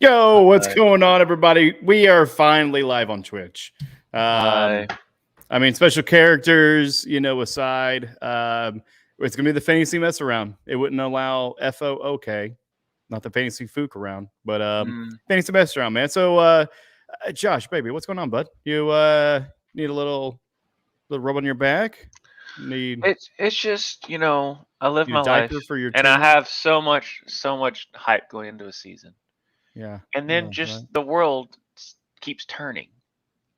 Yo, what's going on, everybody? We are finally live on Twitch. I mean, special characters, aside, it's going to be the fantasy mess around. It wouldn't allow FOOK, not the fantasy fook around, but fantasy mess around, man. So, Josh, baby, what's going on, bud? You need a little rub on your back? It's just, I live my life for your and I have so much hype going into a season. Yeah. And then the world keeps turning.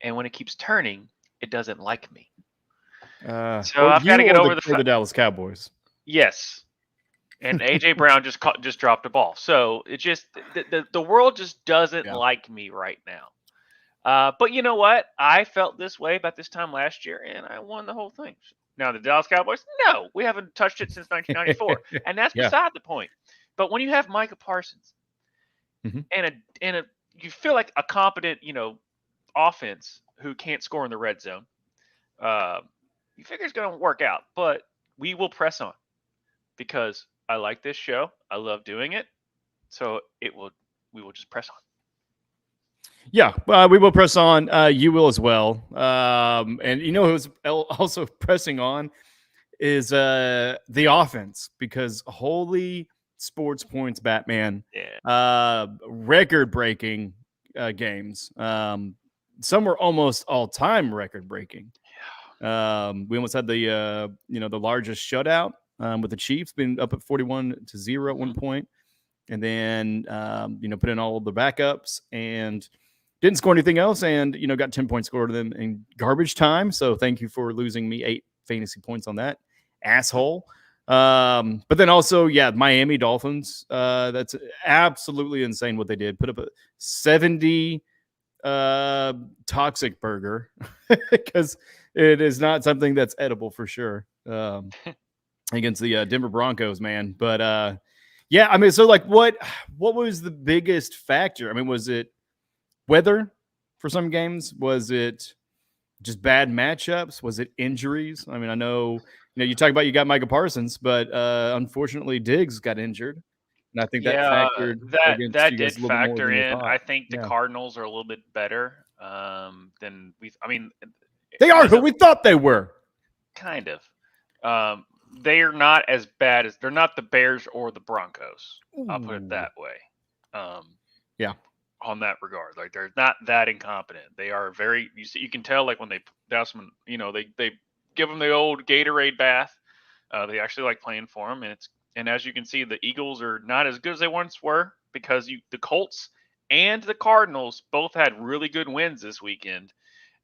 And when it keeps turning, it doesn't like me. So I've got to get over the Dallas Cowboys. Yes. And AJ Brown just dropped a ball. So it just the world just doesn't like me right now. But you know what? I felt this way about this time last year, and I won the whole thing. Now the Dallas Cowboys, no, we haven't touched it since 1994, and that's beside the point. But when you have Micah Parsons and you feel like a competent, offense who can't score in the red zone, you figure it's going to work out. But we will press on because I like this show. I love doing it, so we will just press on. Yeah, we will press on. You will as well. And who's also pressing on is the offense, because holy sports points, Batman. Yeah. Record-breaking games. Some were almost all-time record-breaking. Yeah. We almost had the largest shutout with the Chiefs being up at 41-0 at one point, and then put in all of the backups and didn't score anything else, and got 10 points scored to them in garbage time. So thank you for losing me 8 fantasy points on that, asshole. But then also, Miami Dolphins. That's absolutely insane what they did. Put up a 70 toxic burger because it is not something that's edible for sure. Against the Denver Broncos, man. But I mean, so like, what was the biggest factor? I mean, was it weather for some games? Was it just bad matchups? Was it injuries? I mean, I know, you talk about you got Micah Parsons, but unfortunately Diggs got injured. And I think that factored that did factor in. I think the Cardinals are a little bit better than they are who we thought they were. Kind of. They are not as bad as they're not the Bears or the Broncos. Ooh. I'll put it that way. On that regard, like they're not that incompetent. They are very. You can tell, like when they they give them the old Gatorade bath. They actually like playing for them, and as you can see, the Eagles are not as good as they once were because the Colts and the Cardinals both had really good wins this weekend,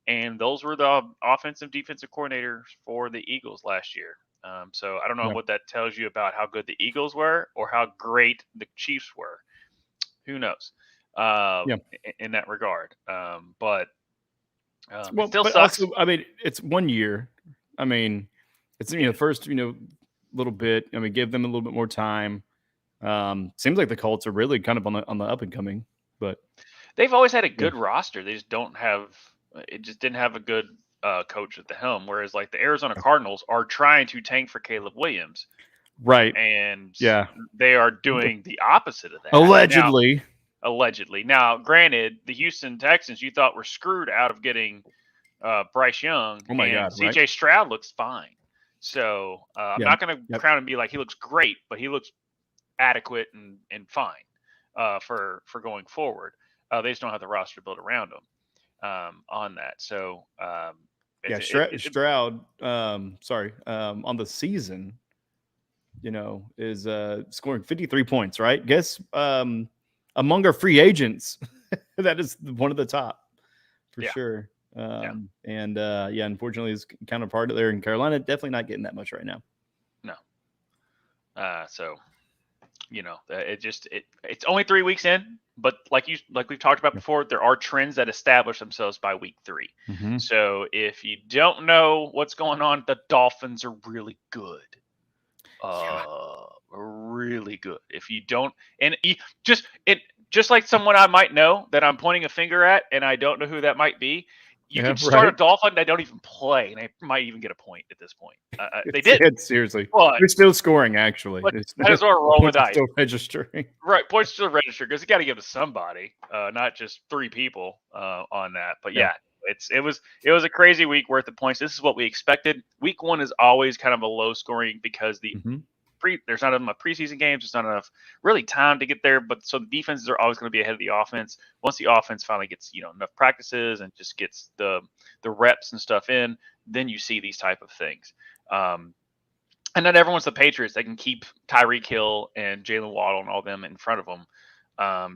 and those were the offensive defensive coordinators for the Eagles last year. So I don't know what that tells you about how good the Eagles were or how great the Chiefs were. Who knows? In that regard. But it still sucks. Also, I mean, it's 1 year. I mean, it's first little bit. I mean, give them a little bit more time. Seems like the Colts are really kind of on the up and coming, but they've always had a good roster. They just didn't have a good coach at the helm. Whereas like the Arizona Cardinals are trying to tank for Caleb Williams, right? And they are doing the opposite of that allegedly. Now, granted, the Houston Texans you thought were screwed out of getting Bryce Young. Oh my God! CJ Stroud looks fine. So I'm not going to crown and be like he looks great, but he looks adequate and fine for going forward. They just don't have the roster to build around him on that. So Stroud. On the season, is scoring 53 points. Right? Guess among our free agents, that is one of the top for sure. And unfortunately, his counterpart there in Carolina definitely not getting that much right now. No. So, it's only 3 weeks in, but like we've talked about before, there are trends that establish themselves by week 3. Mm-hmm. So if you don't know what's going on, the Dolphins are really good. Really good. If you don't, and just like someone I might know that I'm pointing a finger at, and I don't know who that might be. You could start a Dolphin that don't even play, and they might even get a point at this point. They did. Seriously. But they're still scoring, actually. Might as well roll the dice. Still registering. Right, points still register because you got to give to somebody, not just 3 people on that. But yeah, it was a crazy week worth of points. This is what we expected. Week 1 is always kind of a low scoring because there's not enough preseason games. There's not enough really time to get there. But so the defenses are always going to be ahead of the offense. Once the offense finally gets enough practices and just gets the reps and stuff in, then you see these type of things. And not everyone's the Patriots. They can keep Tyreek Hill and Jalen Waddle and all them in front of them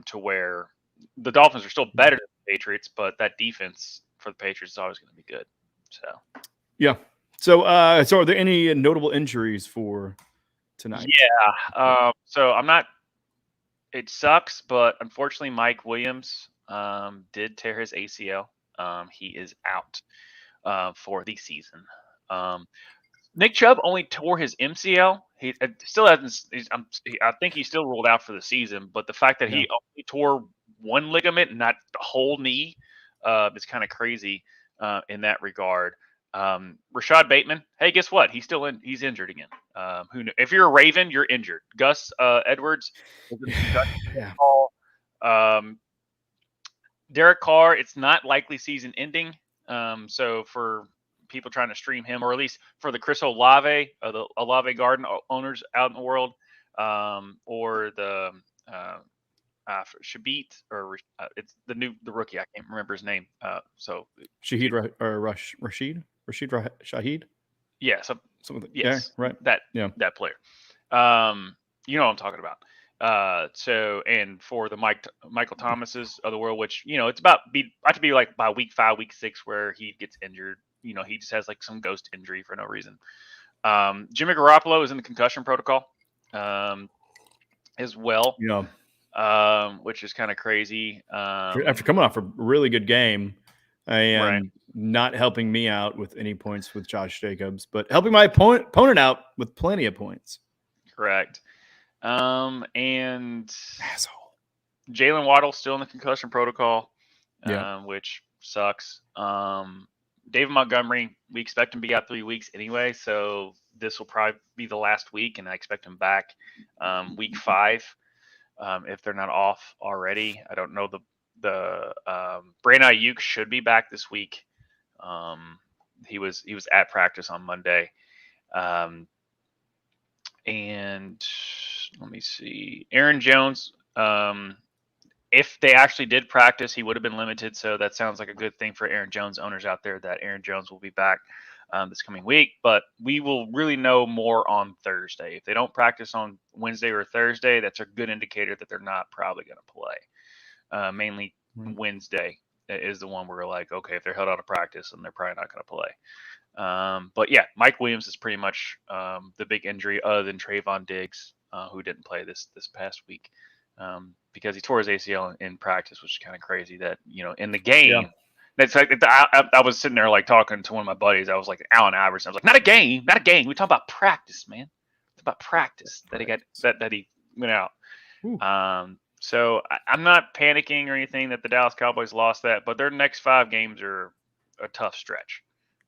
to where the Dolphins are still better than the Patriots, but that defense for the Patriots is always going to be good. So yeah. So are there any notable injuries for tonight? Yeah. So I'm not. It sucks, but unfortunately, Mike Williams did tear his ACL. He is out for the season. Nick Chubb only tore his MCL. He still hasn't. I think he's still ruled out for the season. But the fact that he only tore one ligament and not the whole knee is kind of crazy in that regard. Rashad Bateman. Hey, guess what? He's still in. He's injured again. Who knew? If you're a Raven, you're injured. Gus Edwards. Derek Carr. It's not likely season ending. So for people trying to stream him, or at least for the Chris Olave, the Olave Garden owners out in the world, or the Shabit, or it's the rookie. I can't remember his name. So Shahid Rashid Shahid. Yeah. Yes. Yeah, right. That player. You know what I'm talking about. So, and for the Michael Thomases of the world, which it's about to be like by week 5, week 6, where he gets injured. He just has like some ghost injury for no reason. Jimmy Garoppolo is in the concussion protocol as well. Yeah. Which is kind of crazy. After coming off a really good game and not helping me out with any points with Josh Jacobs, but helping my opponent out with plenty of points. Correct. And asshole. Jalen Waddle still in the concussion protocol, yeah. Which sucks. David Montgomery, we expect him to be out 3 weeks anyway, so this will probably be the last week, and I expect him back week 5 if they're not off already. I don't know. The Brandon Ayuk should be back this week. He was at practice on Monday, and let me see. Aaron Jones. If they actually did practice, he would have been limited. So that sounds like a good thing for Aaron Jones owners out there, that Aaron Jones will be back this coming week. But we will really know more on Thursday. If they don't practice on Wednesday or Thursday, that's a good indicator that they're not probably going to play. Mainly Wednesday is the one where we're like, okay, if they're held out of practice, then they're probably not going to play. But yeah, Mike Williams is pretty much the big injury other than Trayvon Diggs, who didn't play this past week. Because he tore his ACL in practice, which is kind of crazy that, in the game, that's like, I was sitting there like talking to one of my buddies. I was like Allen Iverson. I was like, not a game. We talk about practice, man. It's about practice that he got, that he went out. So I'm not panicking or anything that the Dallas Cowboys lost that, but their next 5 games are a tough stretch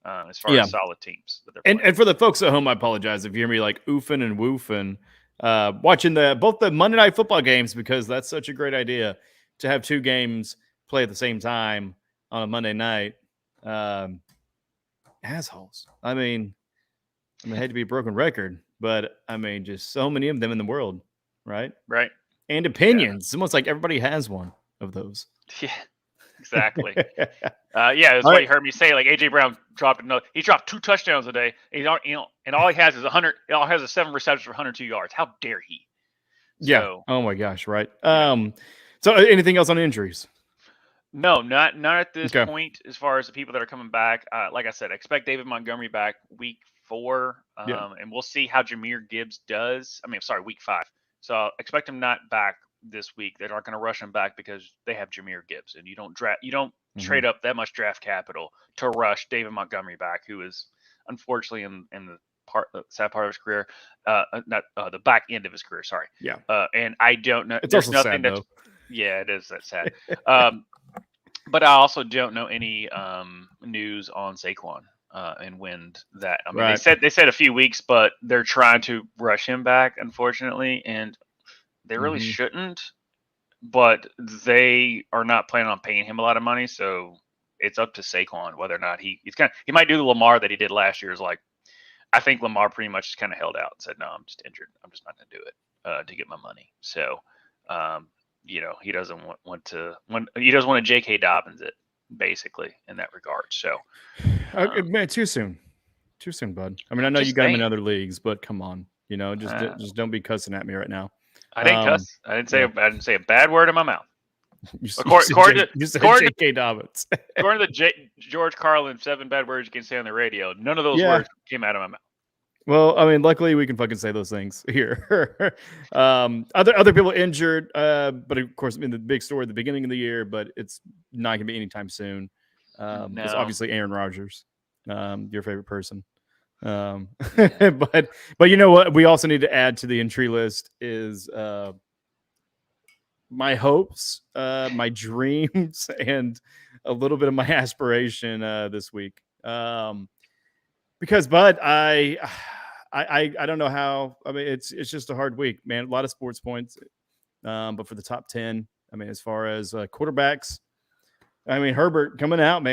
as far as solid teams that they're playing. And for the folks at home, I apologize if you hear me like oofing and woofing. Watching both the Monday Night Football games, because that's such a great idea to have 2 games play at the same time on a Monday night. Assholes. I hate to be a broken record, but just so many of them in the world, right? Right. And opinions. It's almost like everybody has one of those. Yeah. Exactly. That's what you heard me say. Like AJ Brown he dropped 2 touchdowns a day. And all he has is 100. All he has is 7 receptions for 102 yards. How dare he? So, oh my gosh, right. So anything else on injuries? No, not at this point. As far as the people that are coming back, like I said, I expect David Montgomery back week 4, and we'll see how Jahmyr Gibbs does. Week 5. So I expect him not back this week. They're not going to rush him back because they have Jahmyr Gibbs, and you don't trade up that much draft capital to rush David Montgomery back, who is unfortunately in the sad part of his career, not the back end of his career. Sorry. Yeah. And I don't know. It's also sad though. Yeah, it is. That's sad. But I also don't know any news on Saquon and when that. I mean, Right. they said a few weeks, but they're trying to rush him back, unfortunately, and they really shouldn't. But they are not planning on paying him a lot of money, so it's up to Saquon whether or not he might do the Lamar that he did last year. Is like, I think Lamar pretty much just kind of held out and said, "No, I'm just injured. I'm just not going to do it to get my money." So. He doesn't he doesn't want to J.K. Dobbins it, basically, in that regard. So, man, too soon, bud. I mean, I know you got him in other leagues, but come on, just don't be cussing at me right now. I didn't cuss. I didn't say a bad word in my mouth. You said According J.K. Dobbins. According to George Carlin, 7 bad words you can say on the radio. None of those words came out of my mouth. Well, I mean, luckily we can fucking say those things here. Other people injured, but of course, in the big story at the beginning of the year, but it's not going to be anytime soon. It's obviously Aaron Rodgers, your favorite person. But you know what? We also need to add to the entry list is my hopes, my dreams, and a little bit of my aspiration this week. Because, Bud, I don't know how. I mean, it's just a hard week, man. A lot of sports points, but for the top 10, I mean, as far as quarterbacks, I mean, Herbert coming out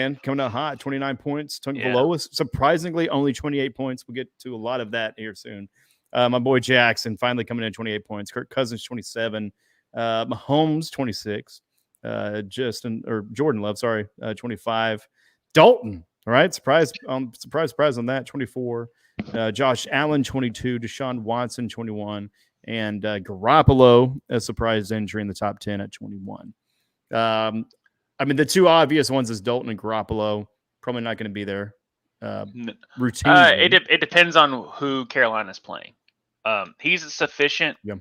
hot, 29 points, the lowest. Surprisingly, only 28 points. We'll get to a lot of that here soon. My boy Jackson finally coming in 28 points. Kirk Cousins 27, Mahomes 26, Jordan Love, 25, Dalton. All right, surprise on that, 24. Josh Allen, 22. Deshaun Watson, 21. And Garoppolo, a surprise entry in the top 10 at 21. I mean, the two obvious ones is Dalton and Garoppolo. Probably not going to be there routinely. It depends on who Carolina's playing. He's a sufficient. Yeah.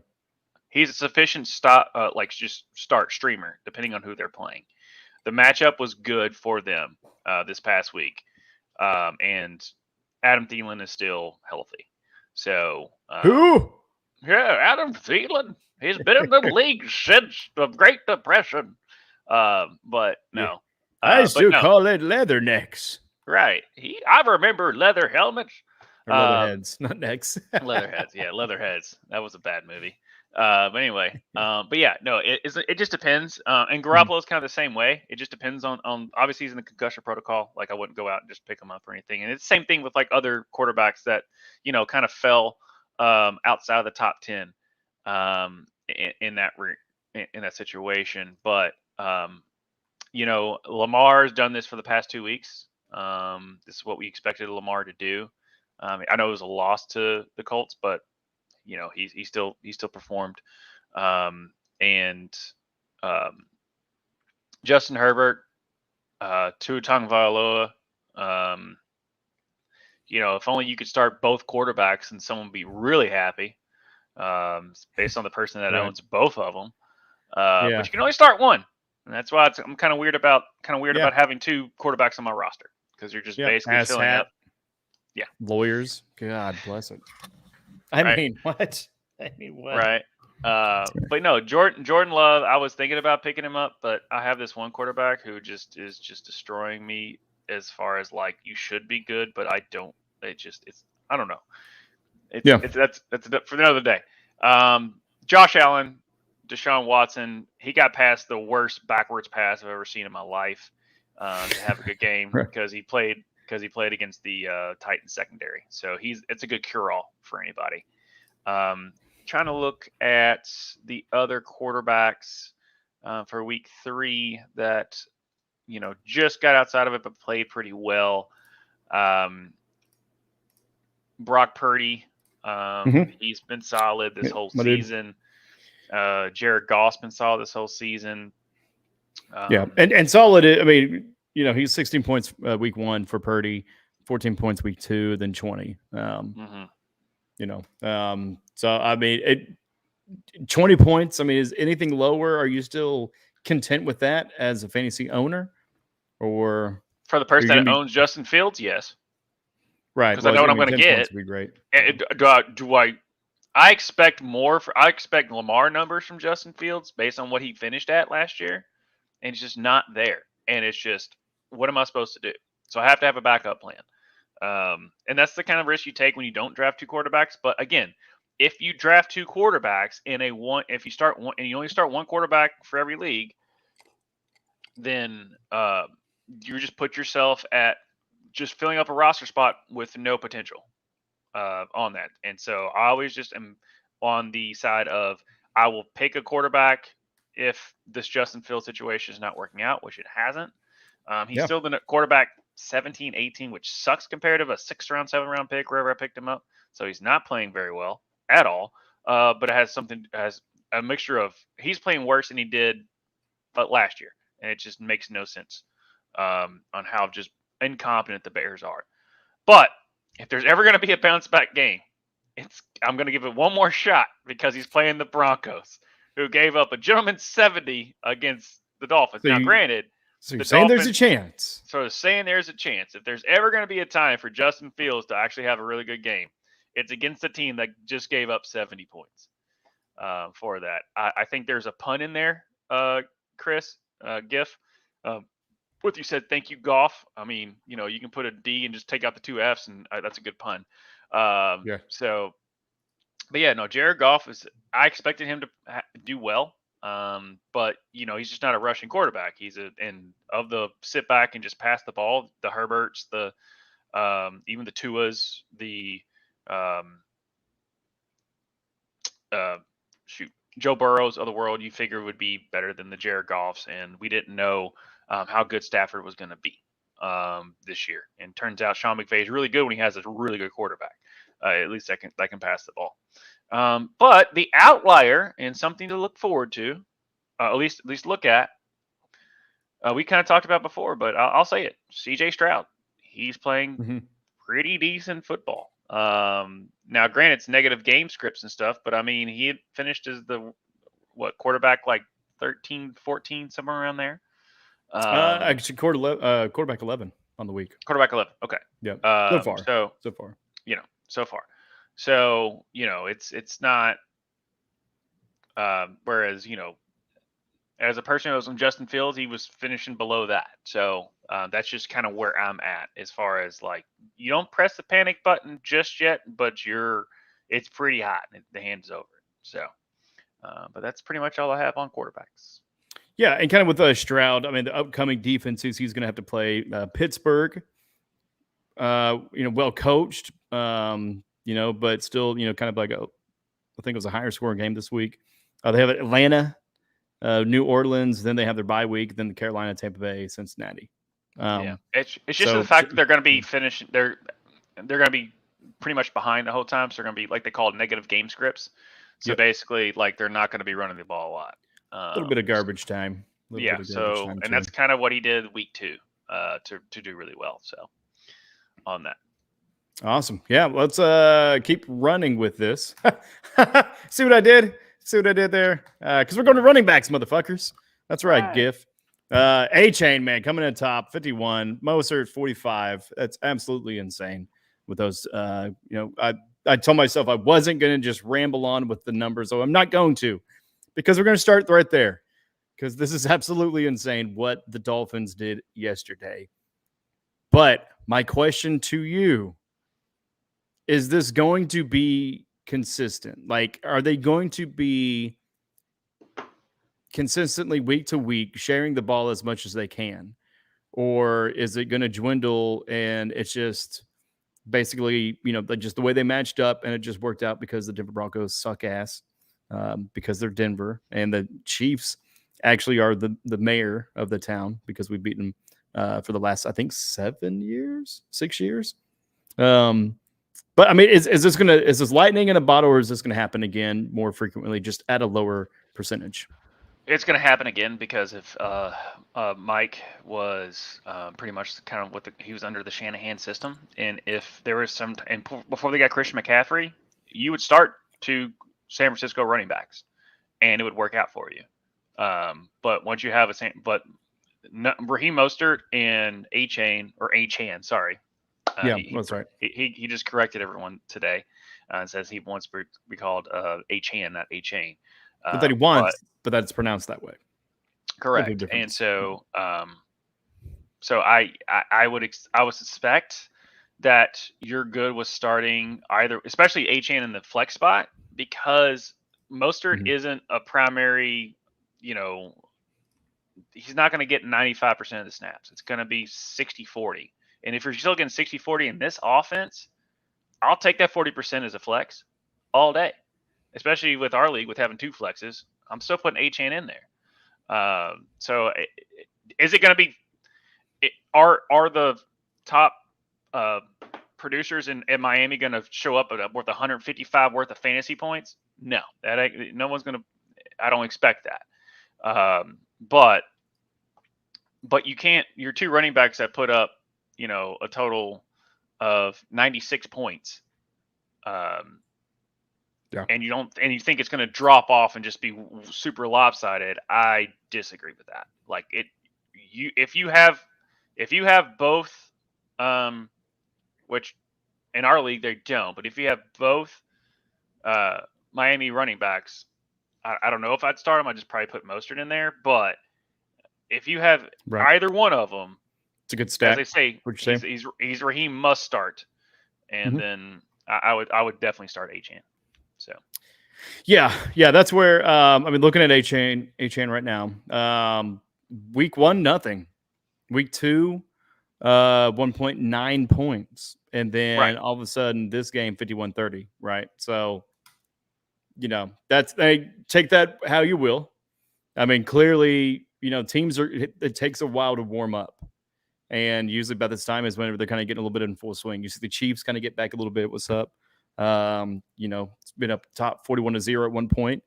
He's a sufficient start streamer, depending on who they're playing. The matchup was good for them this past week, and Adam Thielen is still healthy. So who? Yeah, Adam Thielen. He's been in the league since the Great Depression. But no, I still call it leathernecks. Right. I remember leather helmets. Or leatherheads, not necks. Leatherheads. Yeah, leatherheads. That was a bad movie. But anyway, but yeah, no, it just depends. And Garoppolo is kind of the same way. It just depends on obviously he's in the concussion protocol. Like I wouldn't go out and just pick him up or anything. And it's the same thing with like other quarterbacks that kind of fell outside of the top 10 in that situation. But Lamar's done this for the past 2 weeks. This is what we expected Lamar to do. I know it was a loss to the Colts, but he still performed. Justin Herbert, Tua Tagovailoa. If only you could start both quarterbacks and someone would be really happy. Based on the person that owns both of them. But you can only start one, and that's why I'm kind of weird about having 2 quarterbacks on my roster, because you're just basically filling up. Yeah, lawyers. God bless it. I mean, what? Right. But no, Jordan Love. I was thinking about picking him up, but I have this one quarterback who just is destroying me as far as like you should be good, but I don't. I don't know. That's for another day. Josh Allen, Deshaun Watson. He got past the worst backwards pass I've ever seen in my life to have a good game because he played against the Titans secondary. So it's a good cure-all for anybody. Trying to look at the other quarterbacks for week 3 that just got outside of it but played pretty well. Brock Purdy, he's been solid this whole season. Jared Goff's been solid this whole season. And solid. I mean, he's 16 points week 1 for Purdy, 14 points week 2, then 20. So I mean, 20 points. I mean, is anything lower? Are you still content with that as a fantasy owner, or for the person that owns Justin Fields? Yes, right. Because I know what I'm going to get. Would be great. I expect more. I expect Lamar numbers from Justin Fields based on what he finished at last year, and it's just not there. and it's just, what am I supposed to do? So I have to have a backup plan. And that's the kind of risk you take when you don't draft 2 quarterbacks. But again, if you draft 2 quarterbacks if you start one and you only start 1 quarterback for every league, then you just put yourself at just filling up a roster spot with no potential on that. And so I always just am on the side of, I will pick a quarterback if this Justin Fields situation is not working out, which it hasn't. He's still the quarterback 17, 18, which sucks compared to a 6th round, 7th round pick wherever I picked him up. So he's not playing very well at all. But it has a mixture of, he's playing worse than he did last year, and it just makes no sense on how just incompetent the Bears are. But if there's ever going to be a bounce back game, I'm going to give it one more shot, because he's playing the Broncos, who gave up a gentleman's 70 against the Dolphins. So granted, so you're saying there's a chance. So saying there's a chance. If there's ever going to be a time for Justin Fields to actually have a really good game, it's against a team that just gave up 70 points for that. I think there's a pun in there, Chris, GIF. What you said, thank you, Goff. I mean, you can put a D and just take out the 2 Fs, and that's a good pun. So, but yeah, no, Jared Goff I expected him to do well. But he's just not a rushing quarterback. He's and of the sit back and just pass the ball, the Herberts, the even the Tuas, the Joe Burrows of the world, you figure would be better than the Jared Goffs, and we didn't know how good Stafford was going to be this year. And turns out Sean McVay is really good when he has a really good quarterback. At least that can pass the ball. But the outlier, and something to look forward to, at least look at, we kind of talked about before, but I'll say it: C.J. Stroud. He's playing pretty decent football. Now, granted, it's negative game scripts and stuff, but I mean, he had finished as the quarterback like 13, 14, somewhere around there. Actually, quarterback 11 on the week. Quarterback 11. Okay. Yeah. So far. So far. So, it's not, whereas, as a person who was on Justin Fields, he was finishing below that. So that's just kind of where I'm at, as far as like, you don't press the panic button just yet, but it's pretty hot. The hand's over it. So, but that's pretty much all I have on quarterbacks. Yeah. And kind of with Stroud, I mean, the upcoming defenses, he's going to have to play Pittsburgh, well coached, but still, kind of like I think it was a higher scoring game this week. They have Atlanta, New Orleans, then they have their bye week, then the Carolina, Tampa Bay, Cincinnati. It's just the fact that they're going to be finishing. They're going to be pretty much behind the whole time, so they're going to be, like they call it, negative game scripts. So basically, like, they're not going to be running the ball a lot. A little bit of garbage time. And that's kind of what he did week 2 to do really well. So on that. Awesome. Yeah, let's keep running with this. See what I did? See what I did there? Because we're going to running backs, motherfuckers. That's right, GIF. A-Chain, man, coming in top, 51. Mostert, 45. That's absolutely insane with those. I told myself I wasn't going to just ramble on with the numbers, so I'm not going to, because we're going to start right there, because this is absolutely insane what the Dolphins did yesterday. But my question to you, is this going to be consistent? Like, are they going to be consistently week to week sharing the ball as much as they can? Or is it going to dwindle and it's just basically, just the way they matched up and it just worked out because the Denver Broncos suck ass because they're Denver, and the Chiefs actually are the mayor of the town because we've beaten them for the last, I think, 6 years. But I mean, is this lightning in a bottle, or is this gonna happen again more frequently, just at a lower percentage? It's going to happen again because if Mike was pretty much kind of he was under the Shanahan system, and if there was before they got Christian McCaffrey, you would start 2 San Francisco running backs, and it would work out for you. But once you have Raheem Mostert and A-Chan, sorry. That's right. He just corrected everyone today and says he wants to be called A-Chan, not A-Chain. But that he wants, but that's pronounced that way. Correct. And so So I would suspect that you're good with starting either, especially Achane in the flex spot, because Mostert isn't a primary, he's not going to get 95% of the snaps. It's going to be 60-40. And if you're still getting 60-40 in this offense, I'll take that 40% as a flex all day, especially with our league with having 2 flexes. I'm still putting Achane in there. So is it going to be are the top producers in Miami going to show up at worth 155 worth of fantasy points? No, no one's going to. I don't expect that. But you can't. Your 2 running backs that put up, a total of 96 points. And you think it's going to drop off and just be super lopsided. I disagree with that. Like if you have both, which in our league they don't, but if you have both Miami running backs, I don't know if I'd start them. I'd just probably put Mostert in there. But if you have either one of them, it's a good stack. As they say, he's Raheem must start, and then I would definitely start Achane. So, yeah, that's where looking at Achane right now. Week 1, nothing. Week 2, 1.9 points, and then all of a sudden this game 51-30. Right, so that's take that how you will. I mean, clearly, teams it takes a while to warm up. And usually by this time is when they're kind of getting a little bit in full swing. You see the Chiefs kind of get back a little bit. What's up? It's been up top 41-0 at one point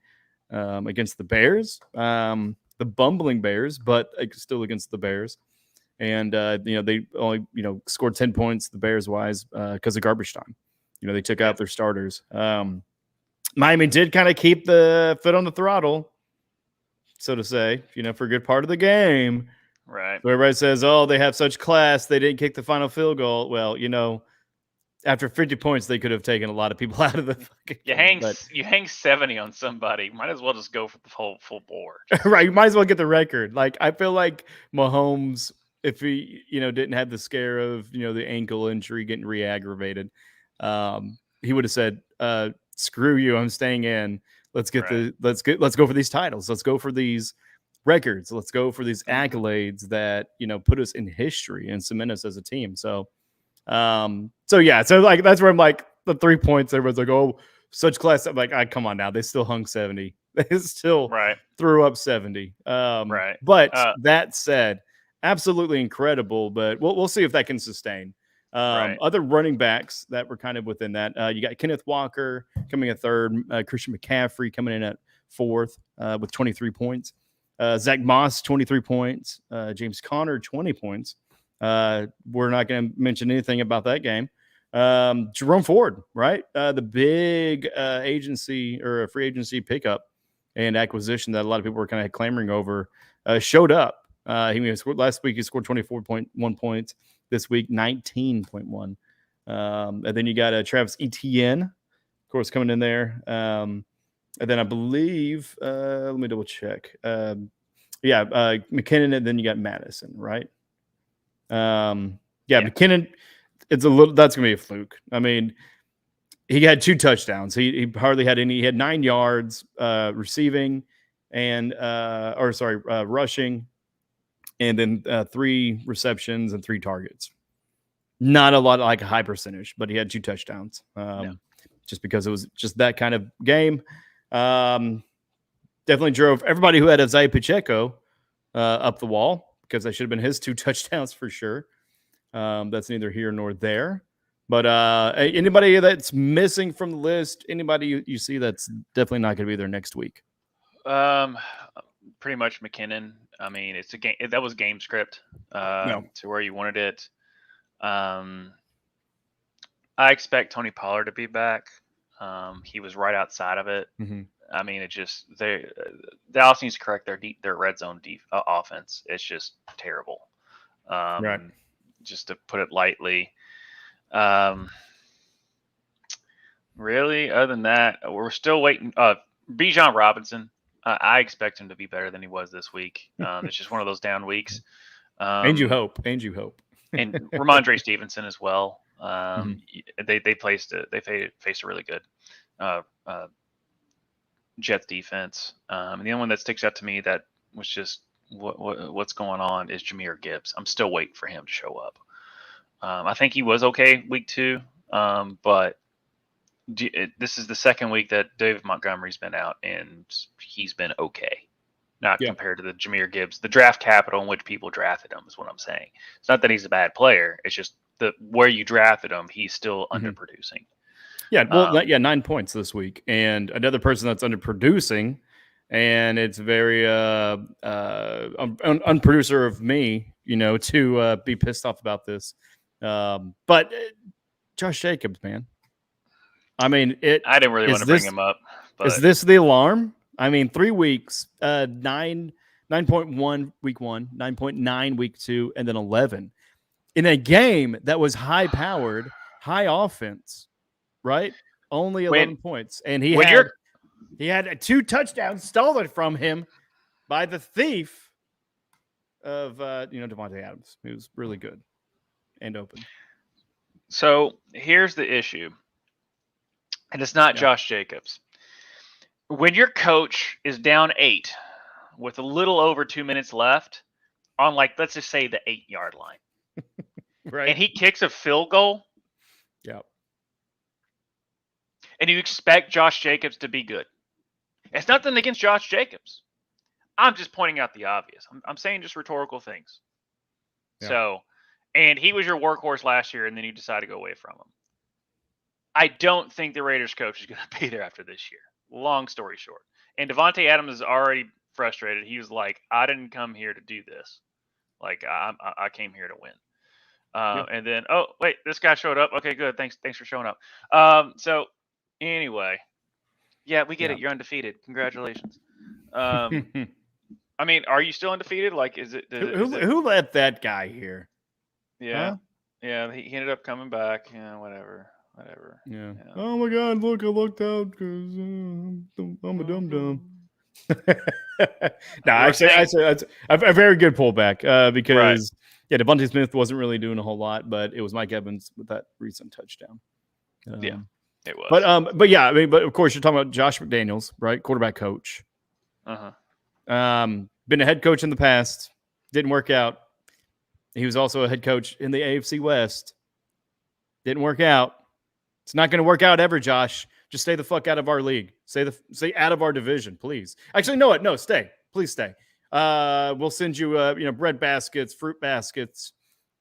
against the Bears, the bumbling Bears, but still against the Bears. And, they only, scored 10 points, the Bears wise, because of garbage time. They took out their starters. Miami did kind of keep the foot on the throttle, so to say, for a good part of the game. Right. So everybody says, oh, they have such class. They didn't kick the final field goal. Well, after 50 points, they could have taken a lot of people out of the fucking game. You hang 70 on somebody. Might as well just go for the full board. Right. You might as well get the record. Like, I feel like Mahomes, if he, didn't have the scare of, the ankle injury getting re-aggravated, he would have said, screw you, I'm staying in. Let's go for these titles. Let's go for these records. Let's go for these accolades that, put us in history and cement us as a team. So like that's where I'm like the 3 points. Everyone's like, oh, such class. I'm like, come on now. They still hung 70. They still threw up 70. But that said, absolutely incredible. But we'll see if that can sustain. Other running backs that were kind of within that. You got Kenneth Walker coming at 3rd, Christian McCaffrey coming in at 4th with 23 points. Zach Moss, 23 points. James Conner, 20 points. We're not going to mention anything about that game. Jerome Ford, right? The big agency or a free agency pickup and acquisition that a lot of people were kind of clamoring over showed up. Last week he scored 24.1 points. This week, 19.1. And then you got Travis Etienne, of course, coming in there. And then I believe, let me double check. McKinnon, and then you got Madison, right? McKinnon, that's going to be a fluke. I mean, he had 2 touchdowns. He hardly had any. He had 9 yards receiving and rushing, and then 3 receptions and 3 targets. Not a lot, like a high percentage, but he had 2 touchdowns. Just because it was just that kind of game. Definitely drove everybody who had Isaiah Pacheco up the wall, because that should have been his 2 touchdowns for sure. That's neither here nor there. But anybody that's missing from the list, anybody you see that's definitely not going to be there next week? Pretty much McKinnon. I mean, it's a game that was game script to where you wanted it. I expect Tony Pollard to be back. He was right outside of it. Mm-hmm. I mean, it just Dallas needs to correct their red zone offense. It's just terrible. Just to put it lightly. Really, other than that, we're still waiting. Bijan Robinson, I expect him to be better than he was this week. It's just one of those down weeks. And you hope. and Ramondre Stevenson as well. They faced a really good Jets defense. And the only one that sticks out to me that was just what's going on is Jahmyr Gibbs. I'm still waiting for him to show up. I think he was okay week 2, but this is the second week that David Montgomery's been out, and he's been okay. Not compared to the Jahmyr Gibbs, the draft capital in which people drafted him is what I'm saying. It's not that he's a bad player. It's just where you drafted him, he's still underproducing. Yeah, well, 9 points this week. And another person that's underproducing, and it's very unproducer of me, to be pissed off about this. But Josh Jacobs, man. I mean, I didn't really want to bring him up. But... Is this the alarm? I mean, 3 weeks, 9.1 week 1, 9.9 week 2, and then 11 in a game that was high-powered, high offense, right? Only 11 points, and he had 2 touchdowns stolen from him by the thief of Davante Adams, who was really good and open. So here's the issue, and it's not Josh Jacobs. When your coach is down 8 with a little over 2 minutes left on, let's just say the 8-yard line, right? And he kicks a field goal, and you expect Josh Jacobs to be good. It's nothing against Josh Jacobs. I'm just pointing out the obvious. I'm saying just rhetorical things. Yeah. So, and he was your workhorse last year, and then you decide to go away from him. I don't think the Raiders coach is going to be there after this year. Long story short. And Davante Adams is already frustrated. He was like, I didn't come here to do this. I came here to win. And then, oh, wait, this guy showed up. Okay, good. Thanks for showing up. So anyway, we get it. You're undefeated. Congratulations. I mean, are you still undefeated? Is it who let that guy here? Yeah. Huh? Yeah, he ended up coming back. Yeah, whatever. Yeah. Oh my God! Look, I looked out because I'm a dum-dum. No, actually, that's a very good pullback because Devontae Smith wasn't really doing a whole lot, but it was Mike Evans with that recent touchdown. It was. But of course you're talking about Josh McDaniels, right? Quarterback coach. Been a head coach in the past, didn't work out. He was also a head coach in the AFC West. Didn't work out. It's not going to work out ever, Josh. Just stay the fuck out of our league. Stay out of our division, please. Actually, no, stay. Please stay. We'll send you, bread baskets, fruit baskets.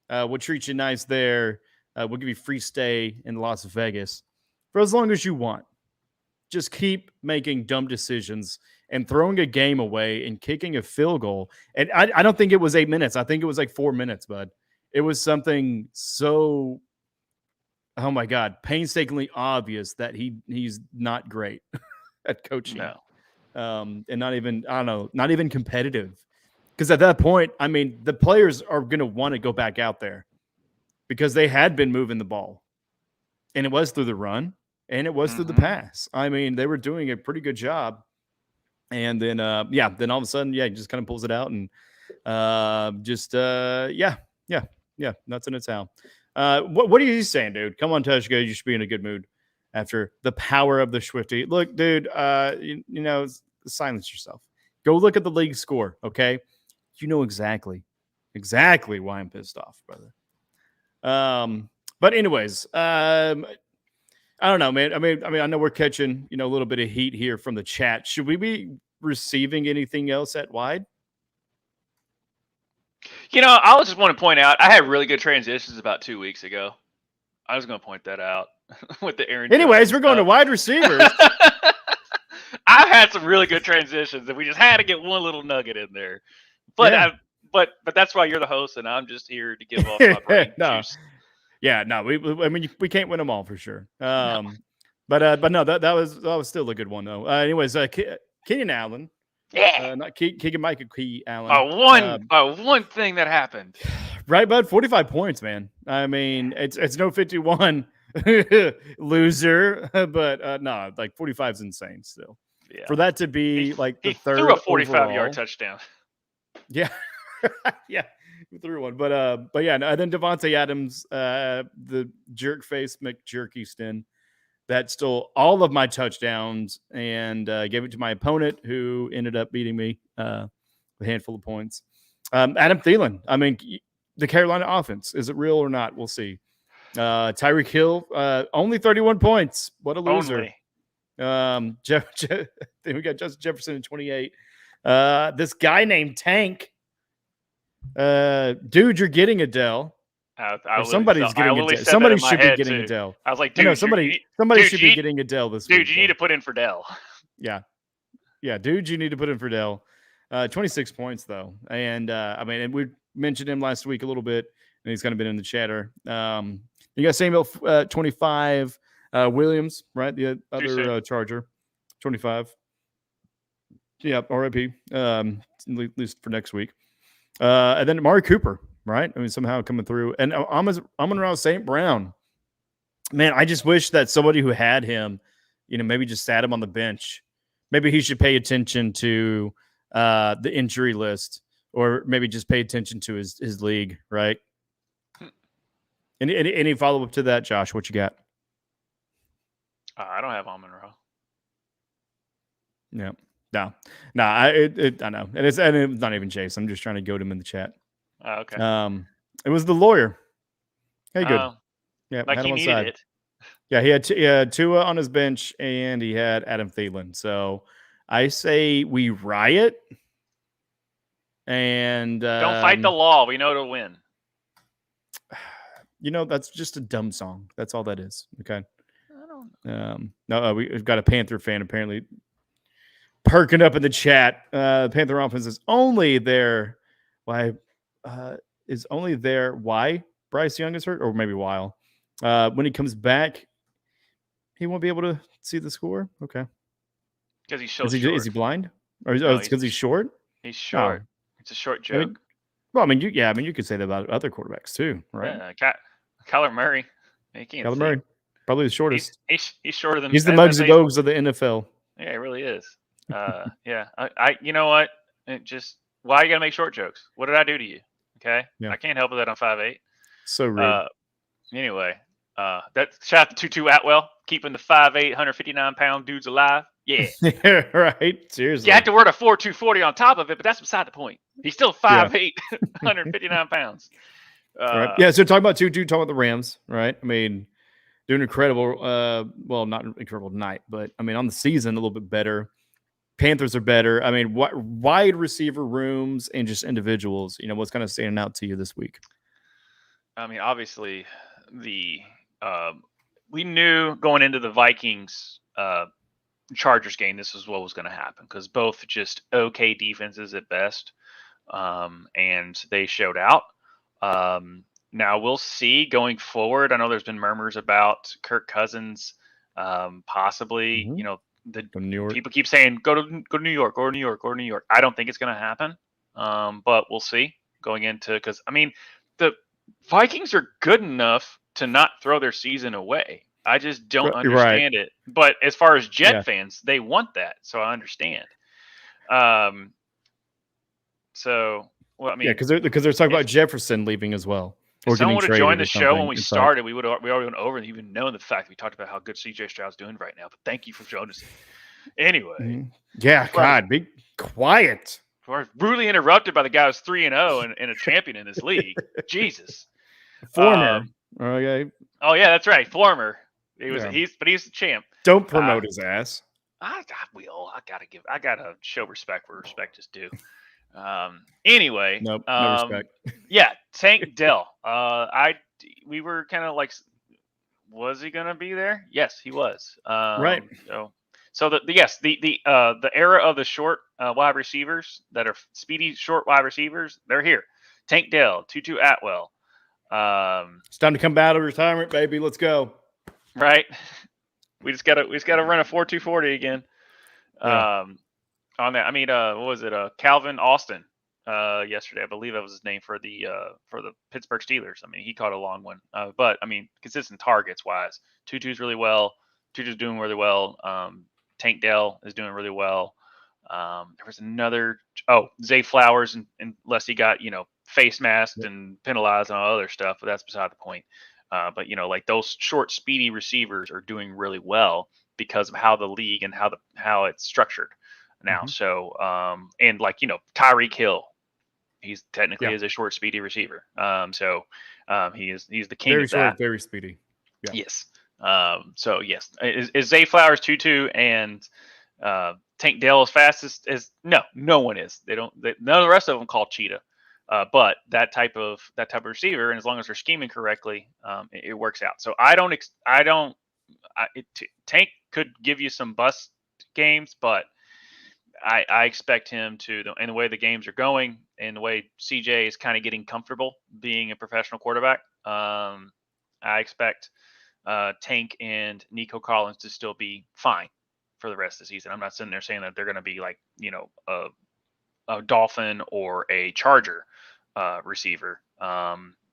We'll treat you nice there. We'll give you free stay in Las Vegas for as long as you want. Just keep making dumb decisions and throwing a game away and kicking a field goal. And I don't think it was 8 minutes. I think it was 4 minutes, bud. It was something so, oh my God, painstakingly obvious that he's not great at coaching. No. And not even competitive. Because at that point, I mean, the players are going to want to go back out there because they had been moving the ball. And it was through the run and it was through the pass. I mean, they were doing a pretty good job. And then, then all of a sudden, he just kind of pulls it out and nuts in its how. What are you saying, dude? Come on, Tvshka. You should be in a good mood after the power of the Swifty. Look, dude, silence yourself. Go look at the league score, okay? You know exactly why I'm pissed off, brother. But anyways, I don't know, man. I mean, I know we're catching, a little bit of heat here from the chat. Should we be receiving anything else at wide? I just want to point out, I had really good transitions about 2 weeks ago. I was going to point that out with the Aaron. Anyways, we're going to wide receivers. I've had some really good transitions, and we just had to get one little nugget in there. But but that's why you're the host, and I'm just here to give off my brain juice. Yeah, no, we can't win them all for sure. But no, that was still a good one though. Anyways, Keenan Allen. Yeah. Not Keegan Micah Key Allen. One thing that happened. Right, bud. 45 points, man. I mean, it's no 51 loser, but no, 45 is insane still. Yeah. For that to be the third threw a 45-yard touchdown. Yeah. Yeah, we threw one, but yeah, no, and then Devontae Adams, the jerk face McJerkyston, that stole all of my touchdowns and gave it to my opponent, who ended up beating me with a handful of points. Adam Thielen. I mean, the Carolina offense, is it real or not? We'll see. Tyreek Hill, only 31 points. What a loser. Only. Then we got Justin Jefferson in 28. This guy named Tank. Dude, you're getting Adele. Somebody's getting Adele. Somebody should be getting Adele. I was like, dude, somebody should be getting Adele this week. Dude, you need to put in for Dell. Yeah. Yeah, dude, you need to put in for Dell. 26 points, though. And, and we mentioned him last week a little bit, and he's kind of been in the chatter. You got Samuel, 25. Williams, right? The other Charger, 25. Yeah, RIP, at least for next week. And then Amari Cooper, right? I mean, somehow coming through. And Amon-Ra St. Brown. Man, I just wish that somebody who had him, maybe just sat him on the bench. Maybe he should pay attention to the injury list, or maybe just pay attention to his league, right? Any follow-up to that, Josh? What you got? I don't have Amon-Ra. Yeah. No. I know. And it's not even Chase. I'm just trying to goad him in the chat. Okay. It was the lawyer. Hey, good. Yeah, like he needed it. Yeah, he had Tua on his bench, and he had Adam Thielen. So I say we riot. And don't fight the law. We know to win. That's just a dumb song. That's all that is. Okay. No, we've got a Panther fan apparently perking up in the chat. Panther offense is only there. Why Bryce Young is hurt, or maybe while when he comes back, he won't be able to see the score. Okay, because he's so short. Is he blind? Or it's because he's short? He's short. Oh. It's a short joke. You could say that about other quarterbacks too, right? Yeah, Kyler Murray. Kyler Murray, probably the shortest. He's shorter than. He's the Muggsy Bogues of the NFL. Yeah, he really is. Yeah. I you know what? Why you gotta make short jokes? What did I do to you? Okay. Yeah. I can't help with that. I'm 5'8". So rude. Anyway, that shout out to Tutu Atwell, keeping the 5'8", 159-pound dudes alive. Yeah. Right. Seriously. You have to wear the 4.240 on top of it, but that's beside the point. He's still 5'8", 159 pounds. Right. Yeah. So talking about Tutu, talking about the Rams, right? I mean, doing incredible. Not incredible tonight, but I mean, on the season, a little bit better. Panthers are better. I mean, wide receiver rooms and just individuals. What's kind of standing out to you this week? I mean, obviously, we knew going into the Vikings Chargers game, this is what was going to happen, because both just okay defenses at best, and they showed out. Now we'll see going forward. I know there's been murmurs about Kirk Cousins possibly. Mm-hmm. People keep saying go to New York or New York or New York. I don't think it's going to happen, but we'll see going into, because I mean the Vikings are good enough to not throw their season away. I just don't understand it. But as far as Jet fans, they want that, so I understand. Because they're talking about Jefferson leaving as well. If someone would have joined the show when we started, we already went over and even known the fact that we talked about how good CJ Stroud's doing right now. But thank you for joining us. Anyway. Yeah, God, be quiet. We're rudely interrupted by the guy who's 3-0 and a champion in this league. Jesus. Former. Okay. Oh yeah, that's right. Former. He's the champ. Don't promote his ass. I gotta show respect where respect is due. Anyway, nope, no respect. Yeah, Tank Dell. We were kind of like, was he gonna be there? Yes, he was. Right. So the era of the short wide receivers that are speedy short wide receivers, they're here. Tank Dell, Tutu Atwell. It's time to come out of retirement, baby. Let's go. Right. We just gotta run a 4.240 again. Yeah. On that, I mean, what was it? Calvin Austin yesterday, I believe that was his name for the Pittsburgh Steelers. I mean, he caught a long one. But I mean, consistent targets wise, Tutu's really well. Tutu's doing really well. Tank Dell is doing really well. There was another. Oh, Zay Flowers, unless he got face masked and penalized on other stuff, but that's beside the point. But like those short, speedy receivers are doing really well because of how the league and how it's structured now. So and Tyreek Hill, he's technically is a short, speedy receiver. He's the king very of short, that. very speedy. Yeah. Yes. So yes, is Zay Flowers 2-2 and Tank Dell as fast as no one is. None of the rest of them call cheetah. But that type of receiver, and as long as they're scheming correctly, it works out. So Tank could give you some bust games, but I expect him to, and the way the games are going, and the way CJ is kind of getting comfortable being a professional quarterback, I expect Tank and Nico Collins to still be fine for the rest of the season. I'm not sitting there saying that they're going to be like a Dolphin or a Charger receiver.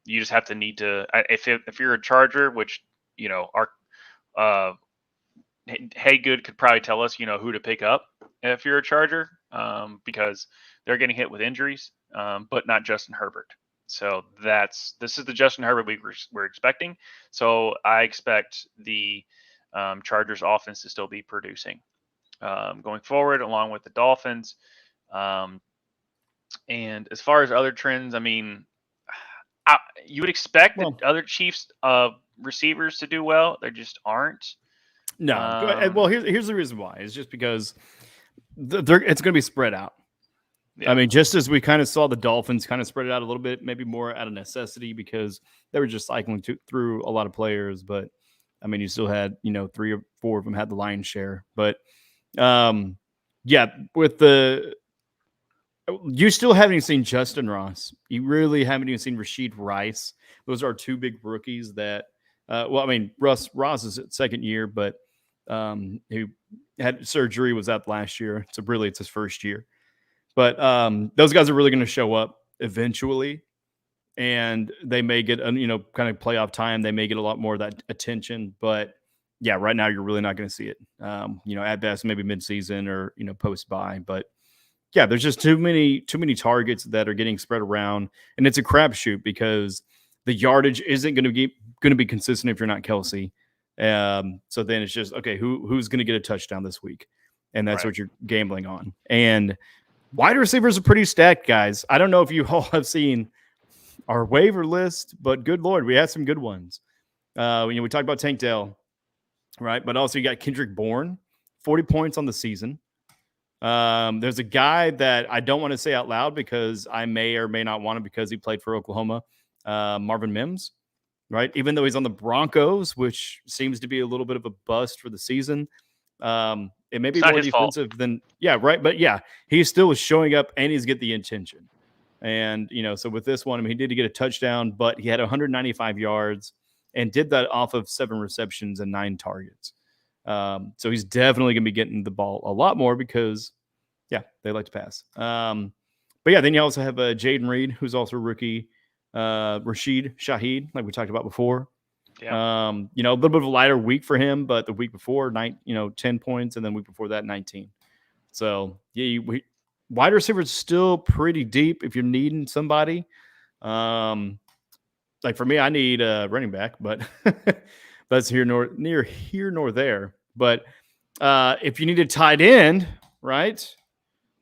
You just have to need to if you're a Charger, which our Haygood could probably tell us who to pick up if you're a Charger, because they're getting hit with injuries, but not Justin Herbert. So this is the Justin Herbert we're expecting. So I expect the Chargers offense to still be producing going forward, along with the Dolphins. And as far as other trends, I mean, you would expect the other Chiefs receivers to do well. They just aren't. No. Well, here's the reason why. It's just because it's going to be spread out. Yeah. I mean, just as we kind of saw the Dolphins kind of spread it out a little bit, maybe more out of necessity because they were just cycling through a lot of players. But I mean, you still had 3 or 4 of them had the lion's share. But yeah, you still haven't even seen Justin Ross. You really haven't even seen Rashid Rice. Those are 2 big rookies that. Well, I mean, Ross is at second year, but he had surgery, was out last year. So really it's his first year. But those guys are really going to show up eventually. And they may get, kind of playoff time. They may get a lot more of that attention. But yeah, right now you're really not going to see it. At best, maybe midseason or, post-bye. But yeah, there's just too many targets that are getting spread around. And it's a crapshoot because the yardage isn't going to be consistent if you're not Kelce. So then it's just, okay, who's going to get a touchdown this week? And that's what you're gambling on. And wide receivers are pretty stacked, guys. I don't know if you all have seen our waiver list, but good Lord, we had some good ones. We talked about Tank Dell, right? But also you got Kendrick Bourne, 40 points on the season. There's a guy that I don't want to say out loud because I may or may not want him because he played for Oklahoma. Marvin Mims, right? Even though he's on the Broncos, which seems to be a little bit of a bust for the season. It may be more defensive than, right. But yeah, he still is showing up and he's get the intention. And, so with this one, I mean, he did get a touchdown, but he had 195 yards and did that off of 7 receptions and 9 targets. So he's definitely going to be getting the ball a lot more because, they like to pass. But yeah, then you also have Jaden Reed, who's also a rookie. Rashid Shaheed, like we talked about before. Yeah. A little bit of a lighter week for him, but the week before, 10 points, and then week before that, 19. So yeah, wide receivers still pretty deep if you're needing somebody. Like for me, I need a running back, but that's neither here nor there. But if you need a tight end, right?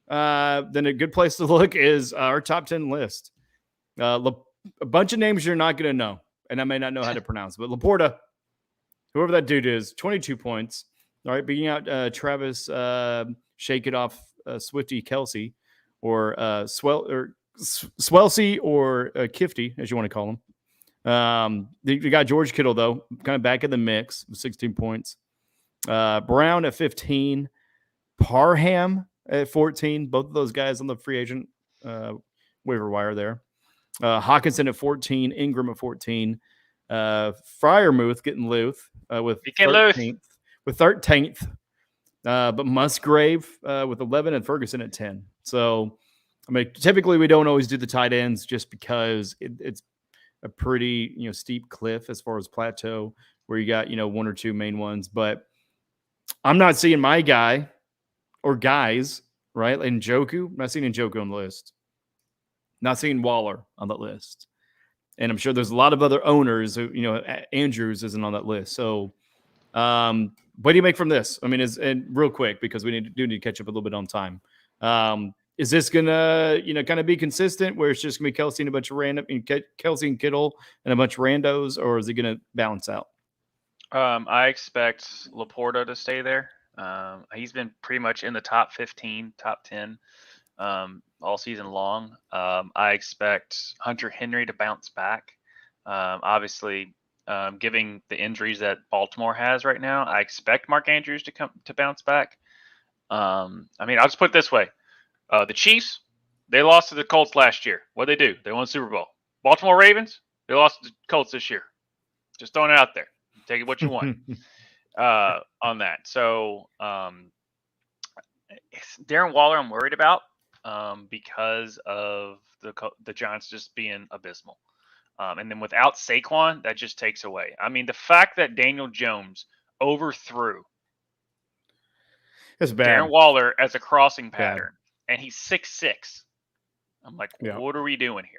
Then a good place to look is our top 10 list. A bunch of names you're not going to know, and I may not know how to pronounce, but Laporta, whoever that dude is, 22 points. All right, beating out Travis, Shake It Off, Swifty Kelce, or Swelsey, or Kifty, as you want to call him. You got George Kittle, though, kind of back in the mix with 16 points. Brown at 15. Parham at 14. Both of those guys on the free agent waiver wire there. Hawkinson at 14, Ingram at 14, Freiermuth getting loose with 13th, but Musgrave with 11 and Ferguson at 10. So, I mean, typically we don't always do the tight ends just because it's a pretty steep cliff as far as plateau where you got 1 or 2 main ones. But I'm not seeing my guy or guys right? And Njoku, not seeing Njoku on the list. Not seeing Waller on that list. And I'm sure there's a lot of other owners who, Andrews isn't on that list. So, what do you make from this? I mean, and real quick, because we need to catch up a little bit on time. Is this gonna, kind of be consistent where it's just gonna be Kelce and a bunch of random, Kelce and Kittle and a bunch of randos, or is it gonna balance out? I expect Laporta to stay there. He's been pretty much in the top 15, top 10 all season long. I expect Hunter Henry to bounce back. Obviously, giving the injuries that Baltimore has right now, I expect Mark Andrews to bounce back. I mean, I'll just put it this way: the Chiefs, they lost to the Colts last year. What they do? They won Super Bowl. Baltimore Ravens, they lost to the Colts this year. Just throwing it out there. Take it what you want on that. So Darren Waller, I'm worried about because of the Giants just being abysmal. And then without Saquon, that just takes away. I mean, the fact that Daniel Jones overthrew Darren Waller as a crossing pattern, and he's 6'6". I'm like, what are we doing here?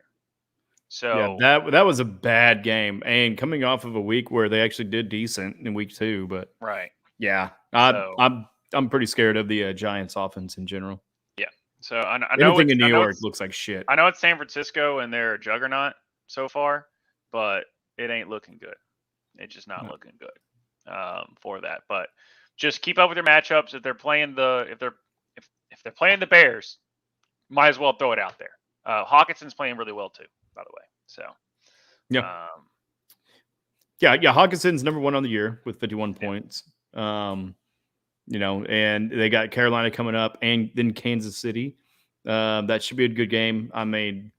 So that was a bad game, and coming off of a week where they actually did decent in week 2, but right, I'm pretty scared of the Giants offense in general. Yeah, so I know anything in New York looks like shit. I know it's San Francisco and they're a juggernaut so far, but it ain't looking good. It's just not looking good for that. But just keep up with your matchups. If they're playing if they're playing the Bears, might as well throw it out there. Hawkinson's playing really well too, by the way. So Hawkinson's number 1 on the year with 51 points. And they got Carolina coming up and then Kansas City. That should be a good game. I mean,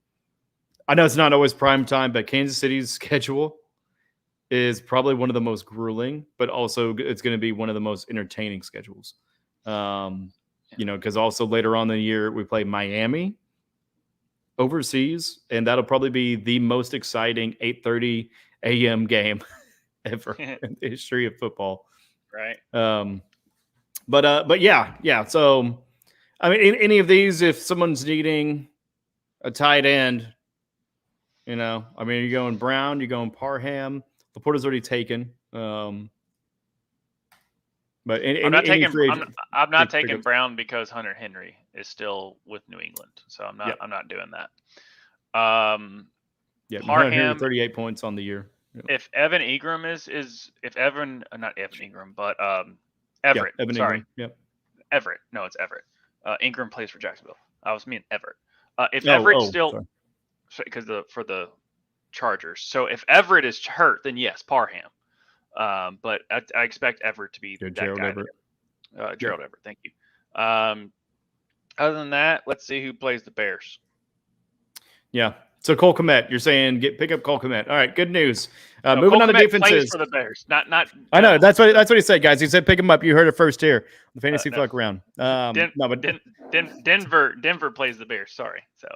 I know it's not always prime time, but Kansas City's schedule is probably one of the most grueling, but also it's going to be one of the most entertaining schedules. Because also later on in the year, we play Miami overseas, and that'll probably be the most exciting 8:30 a.m. game ever in the history of football. Right. But yeah. So, I mean, any of these, if someone's needing a tight end, I mean, you're going Brown, you're going Parham. Laporta's already taken. But I'm not taking Brown because Hunter Henry is still with New England, so I'm not doing that. Parham 38 points on the year. Yep. If Evan Ingram not Evan Ingram, but Everett. Evan sorry, Ingram. Yep. Everett. No, it's Everett. Ingram plays for Jacksonville. I was meaning Everett. If Everett's still because for the Chargers. So if Everett is hurt, then yes, Parham. But I expect Everett to be that Gerald guy. Everett. Gerald Everett, thank you. Other than that, let's see who plays the Bears. Yeah. So Cole Kmet, you're saying pick up Cole Kmet. All right, good news. Moving on to defenses. Plays for the Bears, not. I know that's what he said, guys. He said pick him up. You heard it first here. The fantasy fuck round. Denver plays the Bears. Sorry. So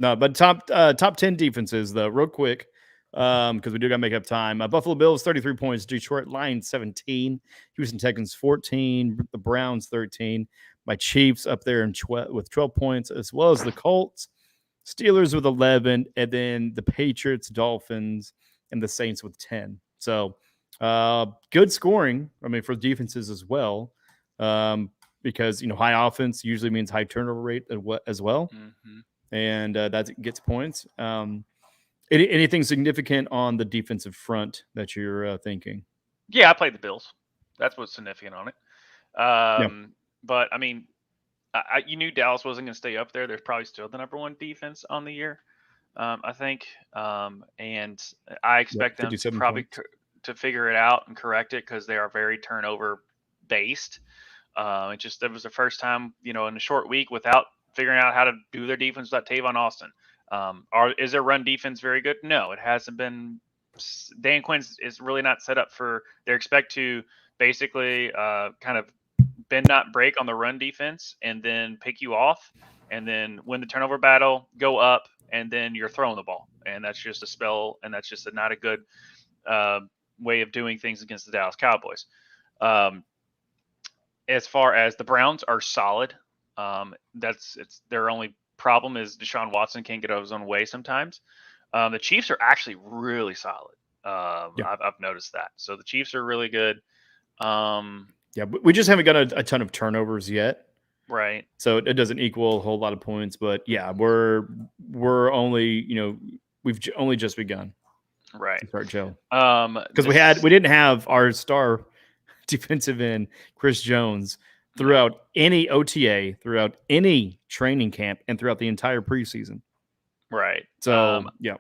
but top 10 defenses though, real quick, because we do gotta make up time. Buffalo Bills 33 points, Detroit Lions 17, Houston Texans 14, the Browns 13. My Chiefs up there with 12 points, as well as the Colts. Steelers with 11, and then the Patriots, Dolphins, and the Saints with 10. So good scoring, I mean, for defenses as well, because, high offense usually means high turnover rate as well, and that gets points. Anything significant on the defensive front that you're thinking? Yeah, I played the Bills. That's what's significant on it. But, I mean, you knew Dallas wasn't going to stay up there. They're probably still the number 1 defense on the year, I think. And I expect them to probably to figure it out and correct it because they are very turnover based. It was the first time, in a short week without figuring out how to do their defense without Tavon Austin. Is their run defense very good? No, it hasn't been. Dan Quinn is really not set up for. They expect to basically kind of bend not break on the run defense and then pick you off and then win the turnover battle, go up, and then you're throwing the ball. And that's just a spell, and that's just not a good way of doing things against the Dallas Cowboys. As far as the Browns are solid, It's their only problem is Deshaun Watson can't get out of his own way sometimes. The Chiefs are actually really solid. I've noticed that. So the Chiefs are really good. Yeah, we just haven't got a ton of turnovers yet. Right. So it doesn't equal a whole lot of points, but yeah, we're only, we've only just begun. Right. To start Joe. Because we didn't have our star defensive end, Chris Jones, throughout any OTA, throughout any training camp, and throughout the entire preseason. Right. So yeah.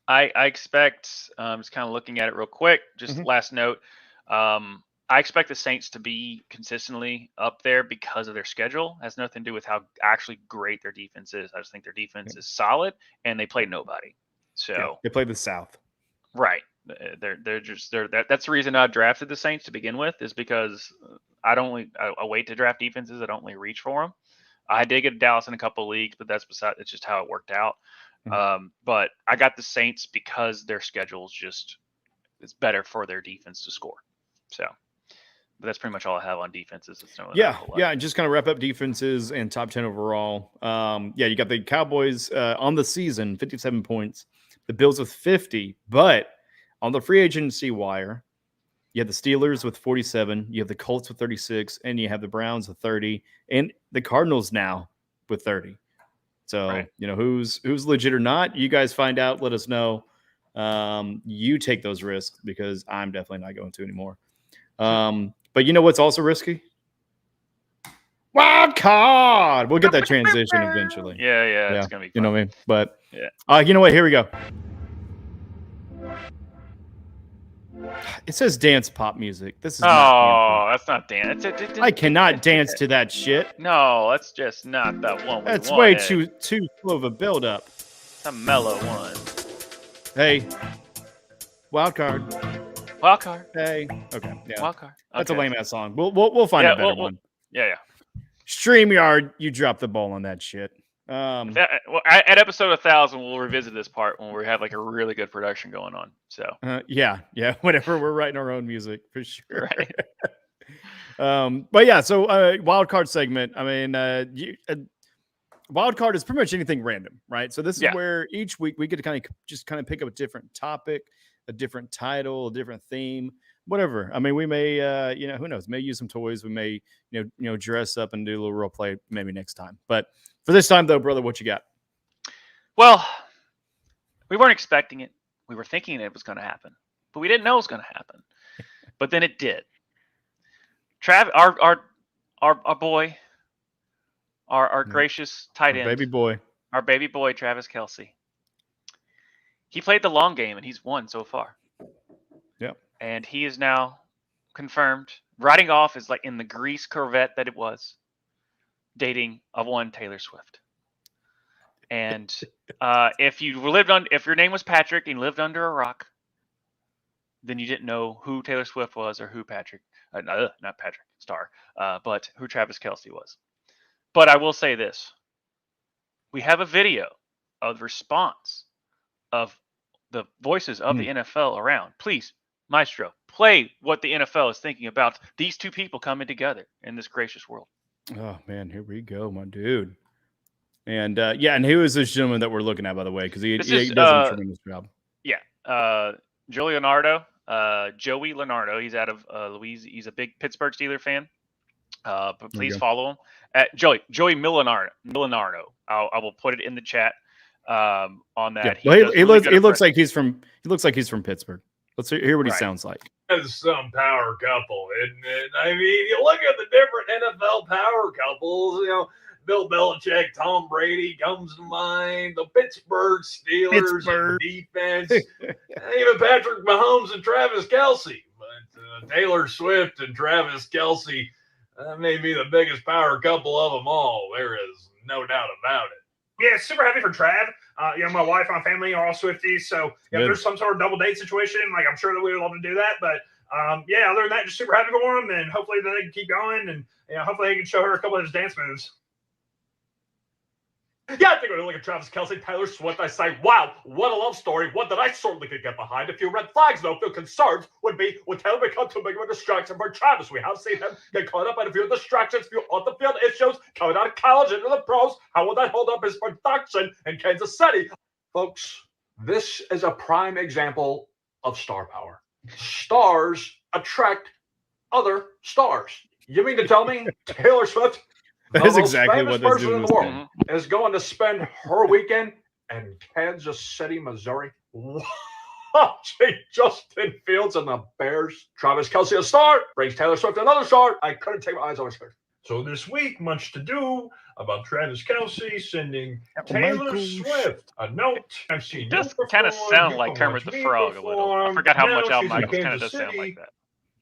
I expect, just kind of looking at it real quick, just last note, I expect the Saints to be consistently up there because of their schedule. It has nothing to do with how actually great their defense is. I just think their defense is solid, and they play nobody. So they play the South. Right. That's the reason I drafted the Saints to begin with, is because I wait to draft defenses. I don't really reach for them. I did get Dallas in a couple of leagues, but it's just how it worked out. But I got the Saints because their schedule is it's better for their defense to score. So, but that's pretty much all I have on defenses. And just kind of wrap up defenses and top 10 overall. You got the Cowboys on the season, 57 points. The Bills with 50, but on the free agency wire, you have the Steelers with 47, you have the Colts with 36, and you have the Browns with 30, and the Cardinals now with 30. So, who's legit or not, you guys find out, let us know. You take those risks, because I'm definitely not going to anymore. But you know what's also risky? Wild card. We'll get that transition eventually. Yeah, it's gonna be fun. You know what I mean? But you know what? Here we go. It says dance pop music. This is that's not dance. I cannot dance to that shit. No, that's just not that one. That's way too slow of a build up. A mellow one. Hey, wild card. Wild card. Hey, okay, yeah. Wild card. That's a lame ass song. We'll find a better one. Yeah. StreamYard, you dropped the ball on that shit. At episode 1000, we'll revisit this part when we have like a really good production going on. So whenever we're writing our own music, for sure. Right. But yeah, so wild card segment. I mean, wild card is pretty much anything random, right? So this is where each week we get to kind of pick up a different topic, a different title, a different theme, whatever. I mean, we may, who knows? May use some toys. We may, dress up and do a little role play maybe next time. But for this time, though, brother, what you got? Well, we weren't expecting it. We were thinking it was going to happen, but we didn't know it was going to happen. But then it did. Our boy, our gracious tight end, our baby boy, Travis Kelce. He played the long game, and he's won so far. Yep. And he is now confirmed, riding off is like in the grease Corvette that it was, dating a one Taylor Swift. And if your name was Patrick and you lived under a rock, then you didn't know who Taylor Swift was or who not Patrick Star, but who Travis Kelce was. But I will say this: we have a video of the response of the voices of the NFL around. Please, Maestro, play what the NFL is thinking about these two people coming together in this gracious world. Oh man, here we go, my dude. And and who is this gentleman that we're looking at, by the way? Because he does a tremendous job. Yeah, Joey Leonardo. He's out of Louisiana. He's a big Pittsburgh Steelers fan. But please follow him at Joey Millenardo. I will put it in the chat. On that, he looks like he's from Pittsburgh. Let's hear what he sounds like. That's some power couple, isn't it? I mean, you look at the different NFL power couples. Bill Belichick, Tom Brady comes to mind. The Pittsburgh Steelers defense, even Patrick Mahomes and Travis Kelce. But Taylor Swift and Travis Kelce, that may be the biggest power couple of them all. There is no doubt about it. Yeah, super happy for Trav. My wife and my family are all Swifties, so if there's some sort of double date situation, like I'm sure that we would love to do that. But other than that, just super happy for them, and hopefully they can keep going, and hopefully they can show her a couple of his dance moves. Yeah, I think when I look at Travis Kelce, Taylor Swift, I say, wow, what a love story. One that I certainly could get behind. A few red flags, though, a few concerns would be, would Taylor become too big of a distraction for Travis? We have seen him get caught up in a few distractions, a few on-the-field issues, coming out of college into the pros. How will that hold up his production in Kansas City? Folks, this is a prime example of star power. Stars attract other stars. You mean to tell me Taylor Swift, That is exactly what this dude was saying. is going to spend her weekend in Kansas City, Missouri, watching Justin Fields and the Bears? Travis Kelce, a star, brings Taylor Swift another star. I couldn't take my eyes off his face. So this week, much to do about Travis Kelce sending Taylor Swift a note. I've seen Does kind of sound like Kermit the Frog a little. I forgot how much Al Michaels kind of does sound like that.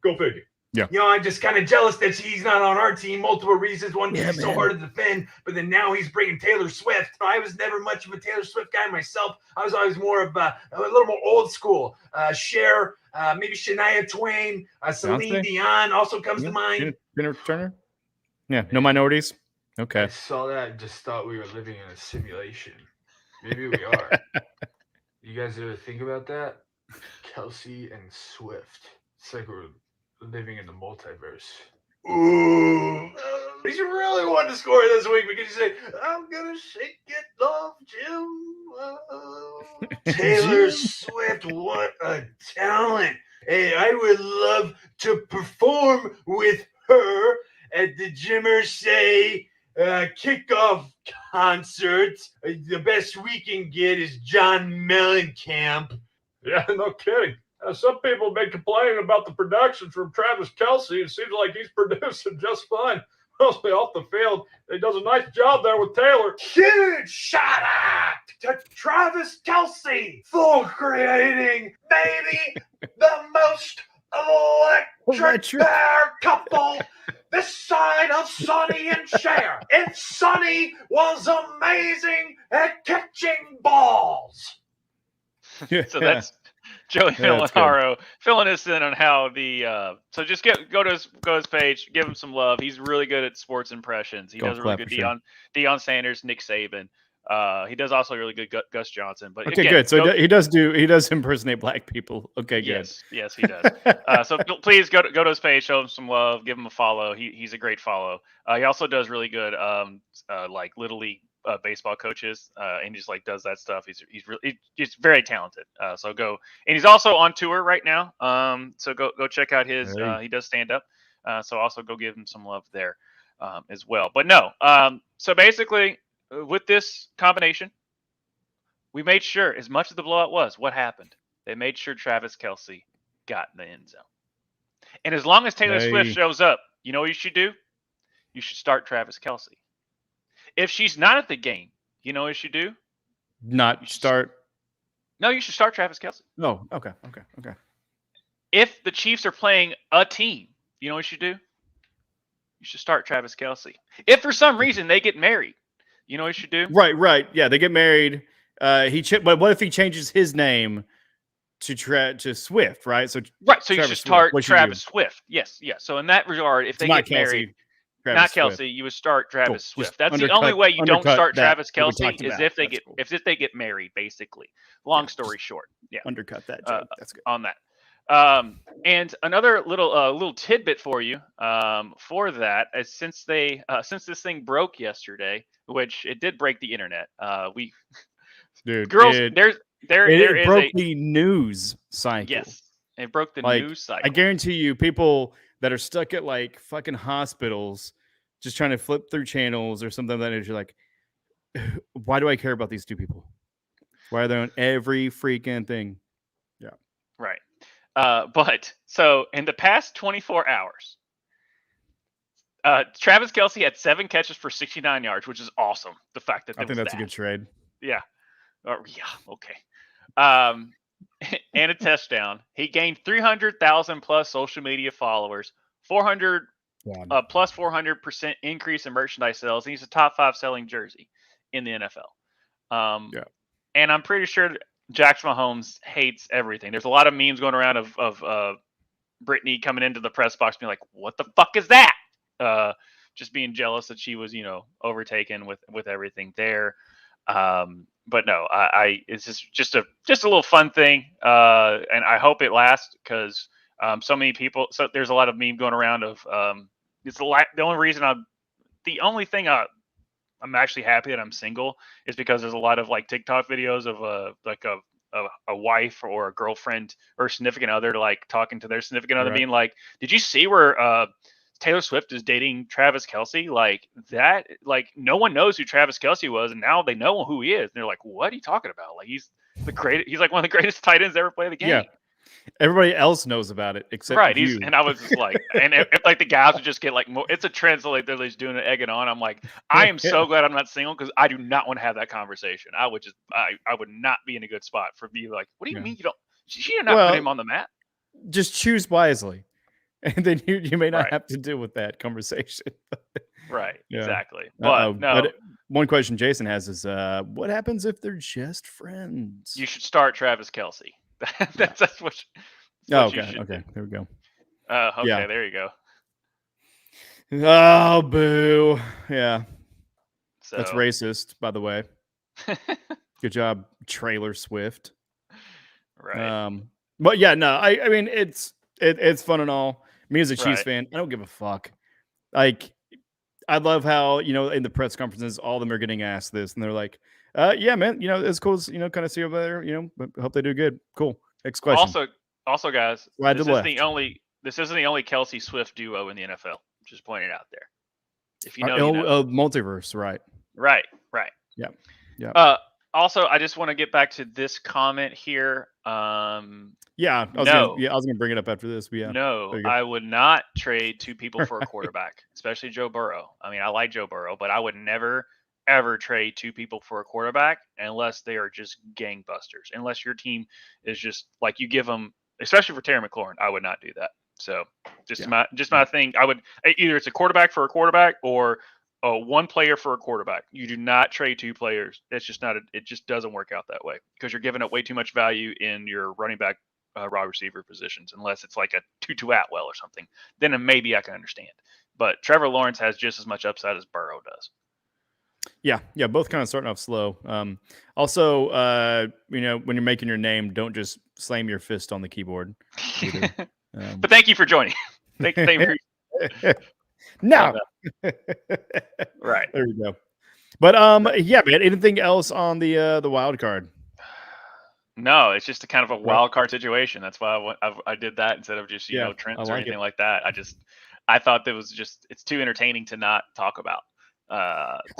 Go figure. Yeah. You know, I'm just kind of jealous that he's not on our team. Multiple reasons. One, because he's so hard to defend, but then now he's bringing Taylor Swift. I was never much of a Taylor Swift guy myself. I was always more of a little more old school. Cher, maybe Shania Twain, Celine Dion also comes to mind. Tina Turner? Yeah, no minorities? Okay. I saw that and just thought we were living in a simulation. Maybe we are. You guys ever think about that? Kelce and Swift. It's like we're living in the multiverse. Ooh. He's really wanted to score this week because he said, I'm going to shake it off, Jim. Taylor Swift, what a talent. Hey, I would love to perform with her at the Jimmer Say kickoff concert. The best we can get is John Mellencamp. Yeah, no kidding. Some people have been complaining about the production from Travis Kelce. It seems like he's producing just fine. Mostly off the field. He does a nice job there with Taylor. Huge shout out to Travis Kelce for creating maybe the most electric pair couple this side of Sonny and Cher. And Sonny was amazing at catching balls. So that's Joey Milanaro filling us in on how the so just go to his page, give him some love. He's really good at sports impressions. He does a really good Deion Sanders, Nick Saban. He does also really good Gus Johnson. But okay, again, good. So he does impersonate black people. Okay, good. Yes, he does. So please go to his page, show him some love, give him a follow. He's a great follow. He also does really good like Little League baseball coaches, and just like does that stuff. He's very talented. So go, and he's also on tour right now. So go check out his. He does stand up. So also go give him some love there as well. But no, so basically with this combination, we made sure, as much as the blowout was, what happened? They made sure Travis Kelce got in the end zone. And as long as Taylor Swift shows up, you know what you should do? You should start Travis Kelce. If she's not at the game, you know what you should do? No, you should start Travis Kelce. No, okay. If the Chiefs are playing a team, you know what you should do? You should start Travis Kelce. If for some reason they get married, you know what you should do? Right. Yeah, they get married. But what if he changes his name to Swift, right? So you should start Travis Swift. Yes. So in that regard, if they get married, not Kelce, you would start Travis Swift. That's the only way you don't start Travis Kelce is if they get married, basically. Long story short. Yeah. Undercut that joke. That's good. On that. And another little tidbit for you for that is since this thing broke yesterday, which it did break the internet. It broke the news cycle. Yes, it broke the news cycle. I guarantee you, people that are stuck at like fucking hospitals, just trying to flip through channels or something like that, you're like, why do I care about these two people? Why are they on every freaking thing? Yeah, right. But so in the past 24 hours, Travis Kelce had 7 catches for 69 yards, which is awesome. The fact that I think that's a good trade. Yeah. Okay. And a touchdown. He gained 300,000 plus social media followers, 400 plus 400% increase in merchandise sales. And he's a top 5 selling jersey in the NFL. And I'm pretty sure Jack Mahomes hates everything. There's a lot of memes going around of Brittany coming into the press box being like, "What the fuck is that?" Just being jealous that she was, overtaken with everything there. But no, it's just a little fun thing, and I hope it lasts because so many people. So there's a lot of meme going around of the only thing I'm actually happy that I'm single is because there's a lot of like TikTok videos of a wife or a girlfriend or a significant other like talking to their significant other, being like, "Did you see where Taylor Swift is dating Travis Kelce?" Like that, like no one knows who Travis Kelce was, and now they know who he is. And they're like, "What are you talking about? Like he's like one of the greatest tight ends ever played the game." Yeah. Everybody else knows about it except you. And I was just like, and if like the guys would just get like more, it's a trend. So like they're just doing it, egging on. I'm like, I am so glad I'm not single because I do not want to have that conversation. I would not be in a good spot for me. Like, what do you mean you don't? She did not put him on the map. Just choose wisely, and then you may not have to deal with that conversation. Right. Yeah. Exactly. But no. But one question Jason has is, what happens if they're just friends? You should start Travis Kelce. That's what. Okay. Okay. There we go. Okay. Yeah. There you go. Oh, boo. Yeah. So. That's racist, by the way. Good job, Trailer Swift. Right. But yeah, no. I mean, it's fun and all. Me as a Chiefs fan, I don't give a fuck. Like, I love how in the press conferences, all of them are getting asked this, and they're like, "Yeah, man, it's cool. Kind of see over there. But hope they do good. Cool. Next question." Also, guys, this isn't the only Kelce Swift duo in the NFL. Just pointing it out there. If you know, multiverse, right? Right. Yeah. Yeah. Also, I just want to get back to this comment here. I was going to bring it up after this. But yeah. No, I would not trade two people for a quarterback, especially Joe Burrow. I mean, I like Joe Burrow, but I would never, ever trade two people for a quarterback unless they are just gangbusters. Unless your team is just like you give them, especially for Terry McLaurin, I would not do that. So my thing. I would either it's a quarterback for a quarterback or one player for a quarterback. You do not trade two players. It's just not. It just doesn't work out that way because you're giving up way too much value in your running back, wide receiver positions. Unless it's like a Tutu Atwell or something, then maybe I can understand. But Trevor Lawrence has just as much upside as Burrow does. Yeah, both kind of starting off slow. Also, when you're making your name, don't just slam your fist on the keyboard. But thank you for joining. Thank you. No. Right. There we go. But yeah, man. Anything else on the wild card? No, it's just a kind of a wild card situation. That's why I did that instead of just trends or anything like that. I thought that was it's too entertaining to not talk about.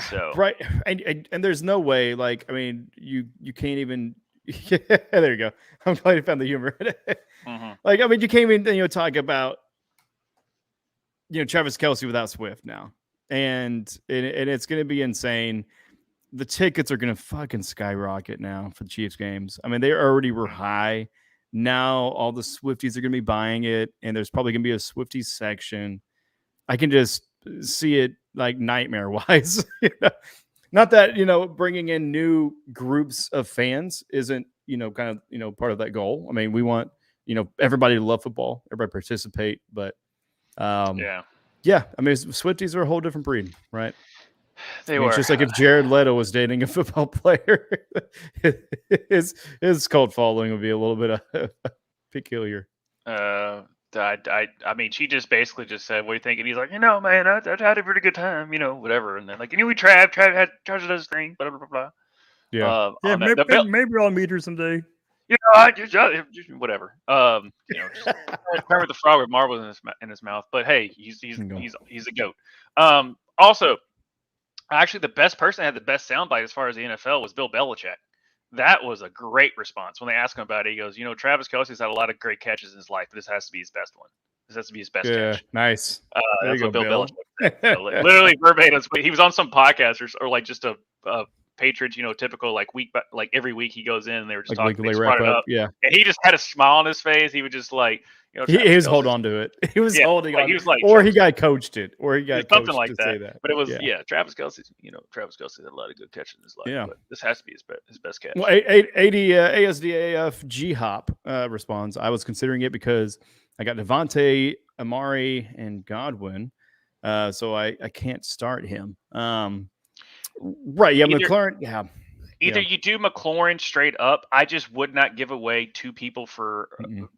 So right, and there's no way. Like, I mean, you can't even. There you go. I'm glad you found the humor. Mm-hmm. Like, I mean, you can't even talk about Travis Kelce without Swift now, and it's going to be insane. The tickets are going to fucking skyrocket now for the Chiefs games. I mean, they already were high. Now all the Swifties are going to be buying it, and there's probably going to be a Swifties section. I can just see it like nightmare wise. Not that bringing in new groups of fans isn't kind of part of that goal. I mean, we want everybody to love football, everybody participate, but I mean, Swifties are a whole different breed, right? They were. It's just like if Jared Leto was dating a football player, his cult following would be a little bit peculiar. I mean, she just basically just said, "What do you think?" And he's like, man, I had a pretty good time, whatever. And then like, we Trav had does his thing, blah blah blah. Yeah, maybe I'll meet her someday. I just whatever. Just Kermit the Frog with marbles in his mouth. But hey, he's a goat. Also, actually, the best person that had the best soundbite as far as the NFL was Bill Belichick. That was a great response when they asked him about it. He goes, Travis Kelce's had a lot of great catches in his life, but this has to be his best one. This has to be his best catch. Nice. That's what Bill Belichick said. So, literally verbatim. He was on some podcast or like just a Patriots, typical like week, like every week he goes in and they were just talking. They brought it up. Yeah. And he just had a smile on his face. He would just like, he was holding on to it. He was holding on. He was like, or he got coached it, or he got something like that. Say that. But it was Travis Kelce. Travis Kelce had a lot of good catches in his life. Yeah. But this has to be his best catch. Well, ASDAF G Hop responds. I was considering it because I got Devontae, Amari, and Godwin, so I can't start him. Right? Yeah, McLaurin. Yeah. Either you do McLaurin straight up. I just would not give away 2 people for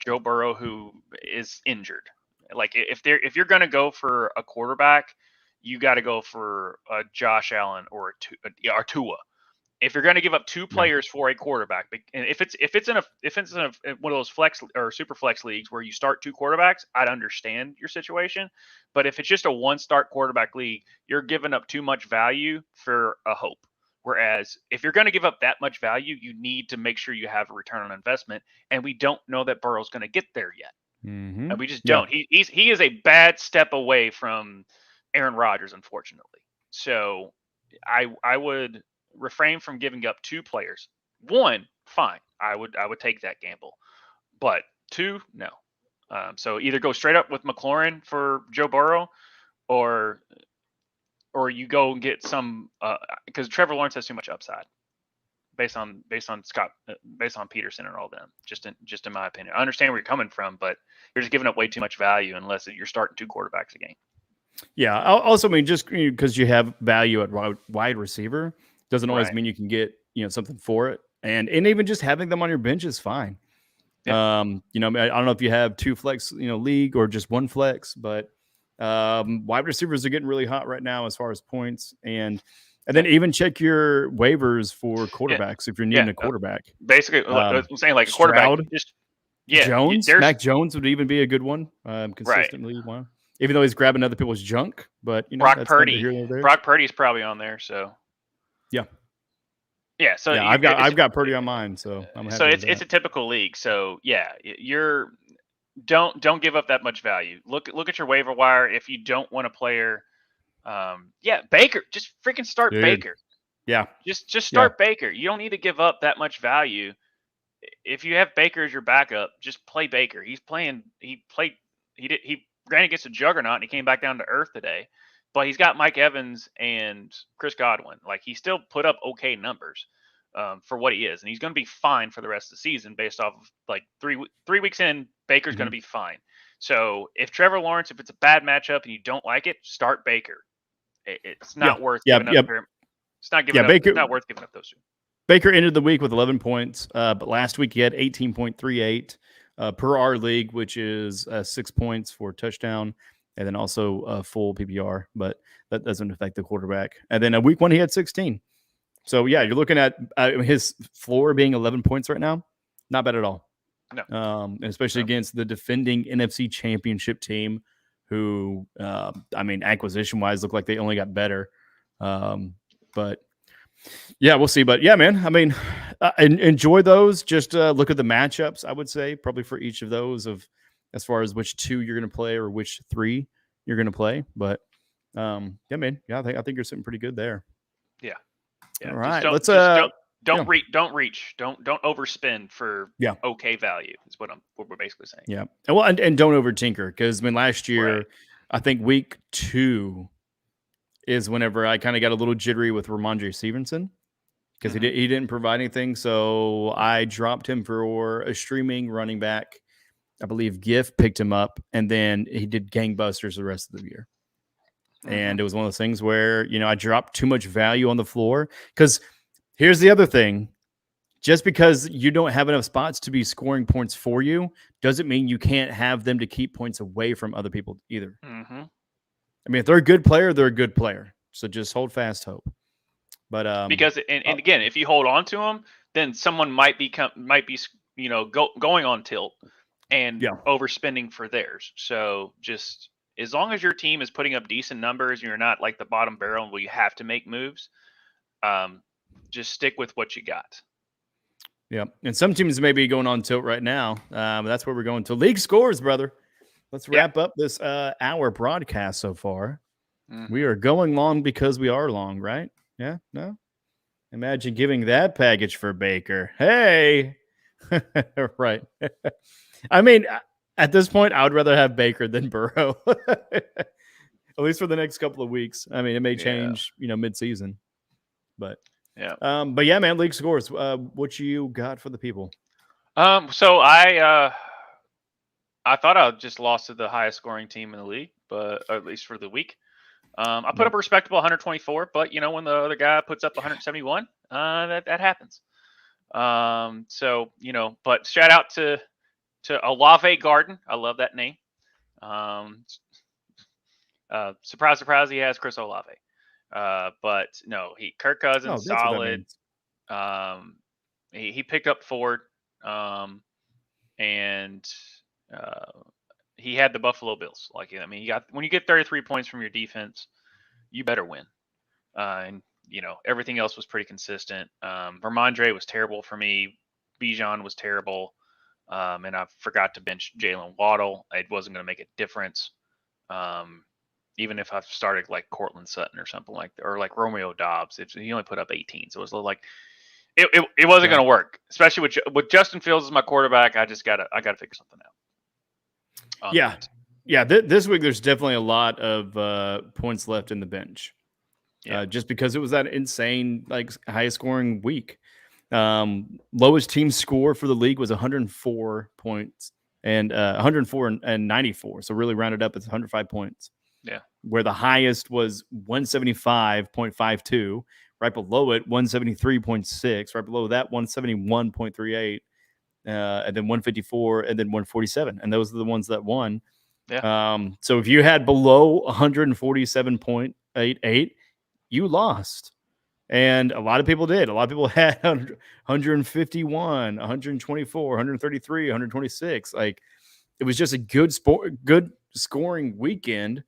Joe Burrow who is injured. Like if you're going to go for a quarterback, you got to go for Josh Allen or Tua. If you're going to give up 2 players for a quarterback, and if it's in one of those flex or super flex leagues where you start 2 quarterbacks, I'd understand your situation. But if it's just a 1-start quarterback league, you're giving up too much value for a hope. Whereas if you're going to give up that much value, you need to make sure you have a return on investment. And we don't know that Burrow's going to get there yet. And we just don't. He is a bad step away from Aaron Rodgers, unfortunately. So I would refrain from giving up 2 players. 1, fine. I would take that gamble. But 2, no. So either go straight up with McLaurin for Joe Burrow, or you go and get some because Trevor Lawrence has too much upside based on Peterson and all them. Just in my opinion, I understand where you're coming from, but you're just giving up way too much value unless you're starting 2 quarterbacks a game. Yeah. Also, I mean, just because you have value at wide receiver doesn't always mean you can get something for it, and even just having them on your bench is fine. Yeah. I don't know if you have 2 flex league or just 1 flex, but wide receivers are getting really hot right now as far as points, and then even check your waivers for quarterbacks if you're needing a quarterback. Basically, I'm saying like a quarterback. Jones, Mac Jones would even be a good one consistently. Wow. Even though he's grabbing other people's junk, but Brock Purdy. Brock Purdy's probably on there, so yeah. So I've got Purdy on mine, so I'm happy. So it's a typical league. So yeah, don't give up that much value. Look at your waiver wire. If you don't want a player, Baker, just freaking start Baker. Yeah, just start Baker. You don't need to give up that much value. If you have Baker as your backup, just play Baker. He granted against a juggernaut and he came back down to earth today, but he's got Mike Evans and Chris Godwin. Like, he still put up okay numbers for what he is, and he's going to be fine for the rest of the season based off of like 3 weeks in. Baker's going to be fine. So if Trevor Lawrence, if it's a bad matchup and you don't like it, start Baker. It's not worth giving up. It's not giving up. Baker, it's not worth giving up those 2. Baker ended the week with 11 points, but last week he had 18.38 per our league, which is 6 points for touchdown, and then also a full PPR, but that doesn't affect the quarterback. And then week 1 he had 16. So yeah, you're looking at his floor being 11 points right now. Not bad at all. No. Especially against the defending NFC Championship team, who acquisition wise look like they only got better. But yeah, we'll see. But yeah, man, I mean, enjoy those. Just look at the matchups, I would say, probably for each of those, of as far as which 2 you're going to play or which 3 you're going to play. But yeah, man, yeah, I think you're sitting pretty good there. Yeah. All right. Don't reach. Don't overspend for okay value. Is what we're basically saying. Yeah. And don't over tinker, because last year, I think week 2 is whenever I kind of got a little jittery with Ramondre Stevenson, because he didn't provide anything. So I dropped him for a streaming running back. I believe GIF picked him up, and then he did gangbusters the rest of the year. And it was one of those things where, I dropped too much value on the floor, because here's the other thing. Just because you don't have enough spots to be scoring points for you doesn't mean you can't have them to keep points away from other people either. I mean, if they're a good player, they're a good player. So just hold fast hope. But because again, if you hold on to them, then someone might be going on tilt and overspending for theirs. So just as long as your team is putting up decent numbers and you're not like the bottom barrel where you have to make moves, just stick with what you got. Yeah, and some teams may be going on tilt right now. But that's where we're going to. League scores, brother. Let's wrap up this hour broadcast so far. We are going long because we are long, right? Yeah, no? Imagine giving that package for Baker. Hey! Right. I mean, at this point, I would rather have Baker than Burrow. At least for the next couple of weeks. I mean, it may change, mid-season. But yeah, man, league scores. What you got for the people? So I thought I just lost to the highest scoring team in the league, but or at least for the week. I put up a respectable 124, but when the other guy puts up 171, that happens. So but shout out to Olave Garden. I love that name. Surprise, surprise, he has Chris Olave. But no, Kirk Cousins that's what that solid. means. He picked up Ford, and he had the Buffalo Bills. Like, I mean, when you get 33 points from your defense, you better win. And everything else was pretty consistent. Vermondre was terrible for me. Bijan was terrible, and I forgot to bench Jalen Waddle. It wasn't going to make a difference. Even if I started like Cortland Sutton or something or like Romeo Dobbs, he only put up 18, so it was like it wasn't going to work. Especially with Justin Fields as my quarterback, I gotta figure something out. This week there's definitely a lot of points left in the bench. Just because it was that insane, like, highest scoring week. Lowest team score for the league was 104 points and 104 and 94. So really rounded up, it's 105 points. Yeah. Where the highest was 175.52. Right below it, 173.6. Right below that, 171.38. And then 154 and then 147. And those are the ones that won. Yeah. So if you had below 147.88, you lost. And a lot of people did. A lot of people had 151, 124, 133, 126. Like, it was just a good scoring weekend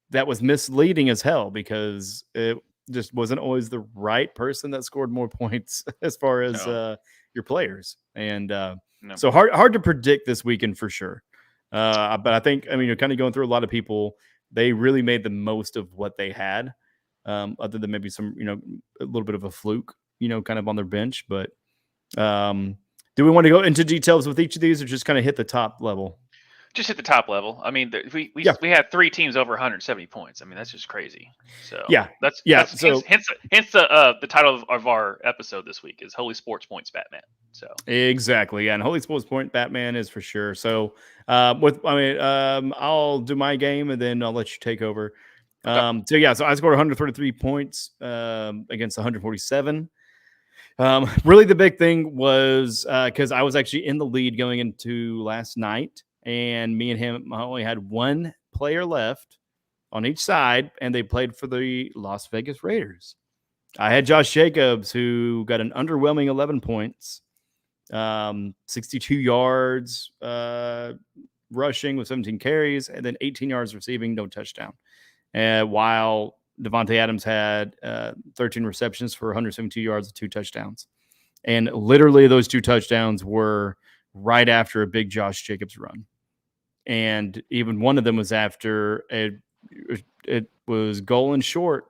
that was misleading as hell because it just wasn't always the right person that scored more points as far as your players. And so hard to predict this weekend for sure. But I think, you're kind of going through a lot of people. They really made the most of what they had. Other than maybe some, a little bit of a fluke, kind of on their bench. But do we want to go into details with each of these or just kind of hit the top level? Just hit the top level. I mean, we had 3 teams over 170 points. I mean, that's just crazy. So that's hence the title of our episode this week is Holy Sports Points Batman. So exactly, and Holy Sports Point Batman is for sure. So I'll do my game and then I'll let you take over. Okay. So I scored 133 points against 147. Really, the big thing was because I was actually in the lead going into last night. And me and him only had one player left on each side, and they played for the Las Vegas Raiders. I had Josh Jacobs, who got an underwhelming 11 points, 62 yards rushing with 17 carries, and then 18 yards receiving, no touchdown. While Devontae Adams had 13 receptions for 172 yards and 2 touchdowns. And literally those 2 touchdowns were right after a big Josh Jacobs run. And even one of them was after it was goal and short,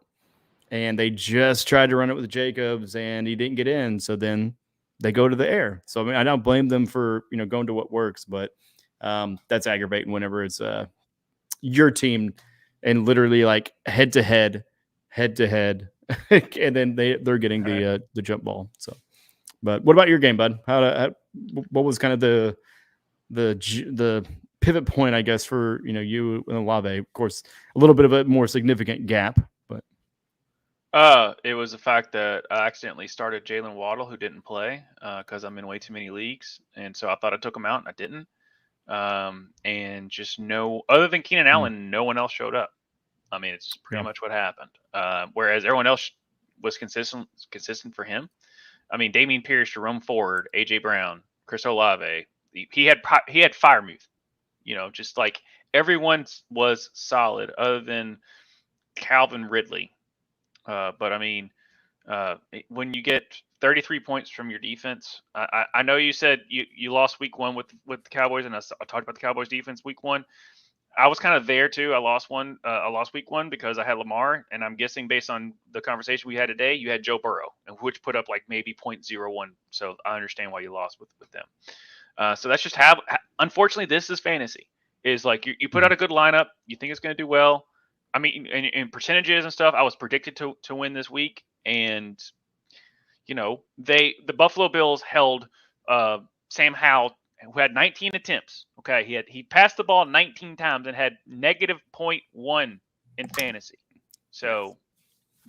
and they just tried to run it with Jacobs, and he didn't get in. So then they go to the air. So I don't blame them for going to what works, but that's aggravating whenever it's your team and literally like head to head, and then they're getting the jump ball. So, but what about your game, bud? What was kind of the pivot point, I guess, for you and Olave? Of course, a little bit of a more significant gap, but it was the fact that I accidentally started Jalen Waddle, who didn't play because I'm in way too many leagues, and so I thought I took him out, and I didn't. And just other than Keenan Allen, no one else showed up. I mean, it's pretty much what happened. Whereas everyone else was consistent for him. I mean, Damian Pierce, Jerome Ford, AJ Brown, Chris Olave. He had Firemouth. Just like everyone was solid other than Calvin Ridley. But I mean, when you get 33 points from your defense, I know you said you lost week 1 with the Cowboys, and I talked about the Cowboys defense week 1. I was kind of there too. I lost week 1 because I had Lamar, and I'm guessing based on the conversation we had today, you had Joe Burrow, which put up like maybe 0.01. So I understand why you lost with them. So that's just how, unfortunately, this is fantasy. Is like you put out a good lineup, you think it's going to do well. I mean, in percentages and stuff, I was predicted to win this week, and the Buffalo Bills held Sam Howell, who had 19 attempts. Okay, he passed the ball 19 times and had -0.1 in fantasy. So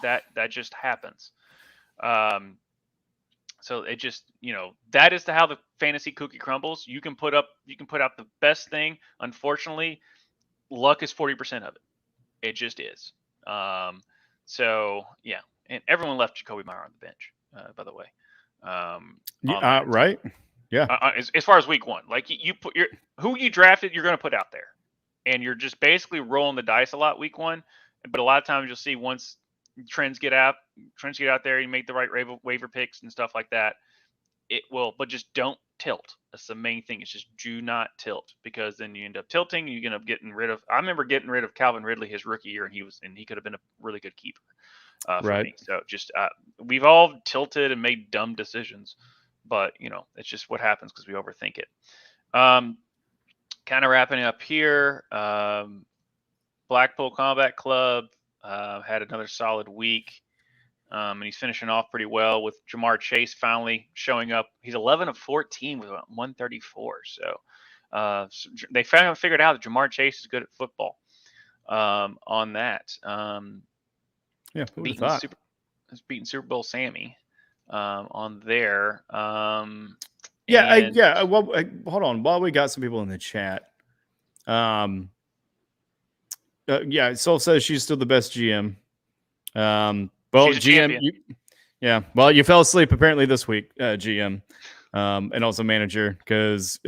that just happens. So it just, that is how the fantasy cookie crumbles. You can put out the best thing. Unfortunately, luck is 40% of it. It just is. So yeah, and everyone left Jacoby Meyer on the bench, by the way. Right. Yeah. As far as week one, like you put who you drafted, you're going to put out there, and you're just basically rolling the dice a lot week one. But a lot of times you'll see once trends get out there, you make the right waiver picks and stuff like that. It will, but just don't tilt. That's the main thing. It's just do not tilt, because then you end up tilting. You end up getting rid of. I remember getting rid of Calvin Ridley his rookie year, and he could have been a really good keeper for me. So just we've all tilted and made dumb decisions, but it's just what happens because we overthink it. Kind of wrapping up here. Blackpool Combat Club had another solid week. And he's finishing off pretty well with Jamar Chase finally showing up. He's 11 of 14 with 134. So they finally figured out that Jamar Chase is good at football. On that, yeah, beating Super Bowl Sammy on there. Well, hold on. While we got some people in the chat, Soul says she's still the best GM. Well, GM, well, you fell asleep apparently this week, GM, and also manager, because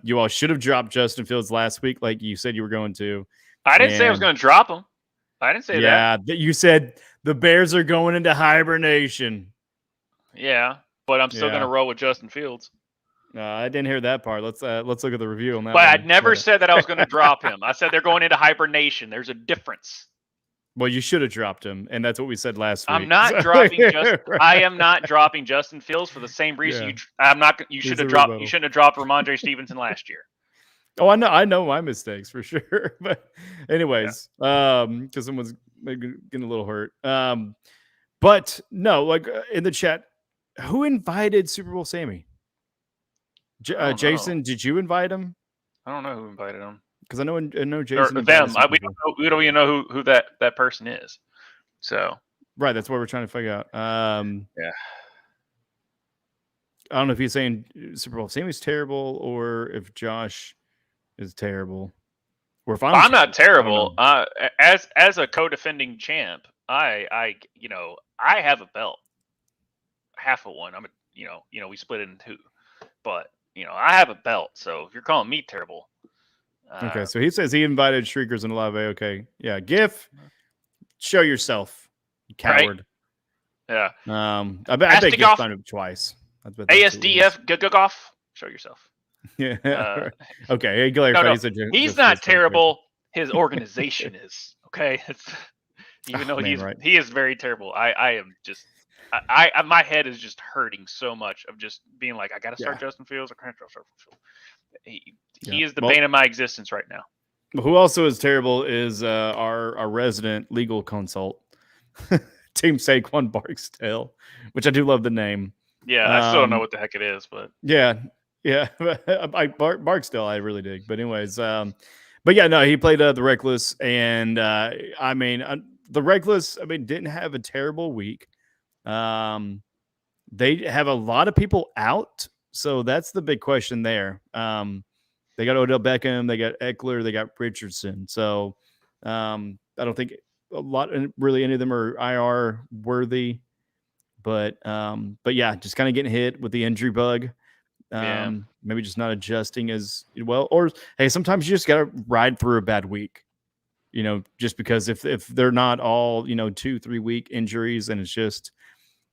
you all should have dropped Justin Fields last week, like you said you were going to. I didn't say I was going to drop him. I didn't say that. Yeah, you said the Bears are going into hibernation. Yeah, but I'm still going to roll with Justin Fields. I didn't hear that part. Let's look at the review on that. But I never said that I was going to drop him. I said they're going into hibernation. There's a difference. Well, you should have dropped him, and that's what we said last week. I'm not dropping Justin. I am not dropping Justin Fields for the same reason. Yeah. You should have dropped. You shouldn't have dropped Ramondre Stevenson last year. Oh, I know my mistakes for sure. But anyways, because someone's maybe getting a little hurt. But no, like in the chat, who invited Super Bowl Sammy? Jason, did you invite him? I don't know who invited him. Because I know Jason. Or them. We don't even know who that person is. So right, that's what we're trying to figure out. Yeah. I don't know if he's saying Super Bowl Sammy's terrible or if Josh is terrible. Or if I'm not terrible. As a co-defending champ, I have a belt. Half of one. We split it in two. But I have a belt. So if you're calling me terrible. Okay, so he says he invited Shriekers and Olave. Okay, yeah, GIF, show yourself, you coward. Right. Yeah. I bet GIF found him twice. ASDF, Gugoff, show yourself. Yeah. Okay, hey, clarify. No. He's not terrible. His organization is. Okay, even though he is very terrible. I am just. My head is just hurting so much of just being like, I got to start Justin Fields. I can't start Fields. He is the bane of my existence right now. Who also is terrible is our resident legal consult, Team Saquon Barksdale, which I do love the name. Yeah, I still don't know what the heck it is, but yeah. Barksdale, I really dig. But anyways, but yeah, no, he played the Reckless, and the Reckless, didn't have a terrible week. They have a lot of people out. So that's the big question there. They got Odell Beckham, they got Eckler, they got Richardson. So I don't think really any of them are IR worthy. But yeah, just kind of getting hit with the injury bug. Maybe just not adjusting as well. Or hey, sometimes you just got to ride through a bad week. Just because if they're not all 2-3 week injuries and it's just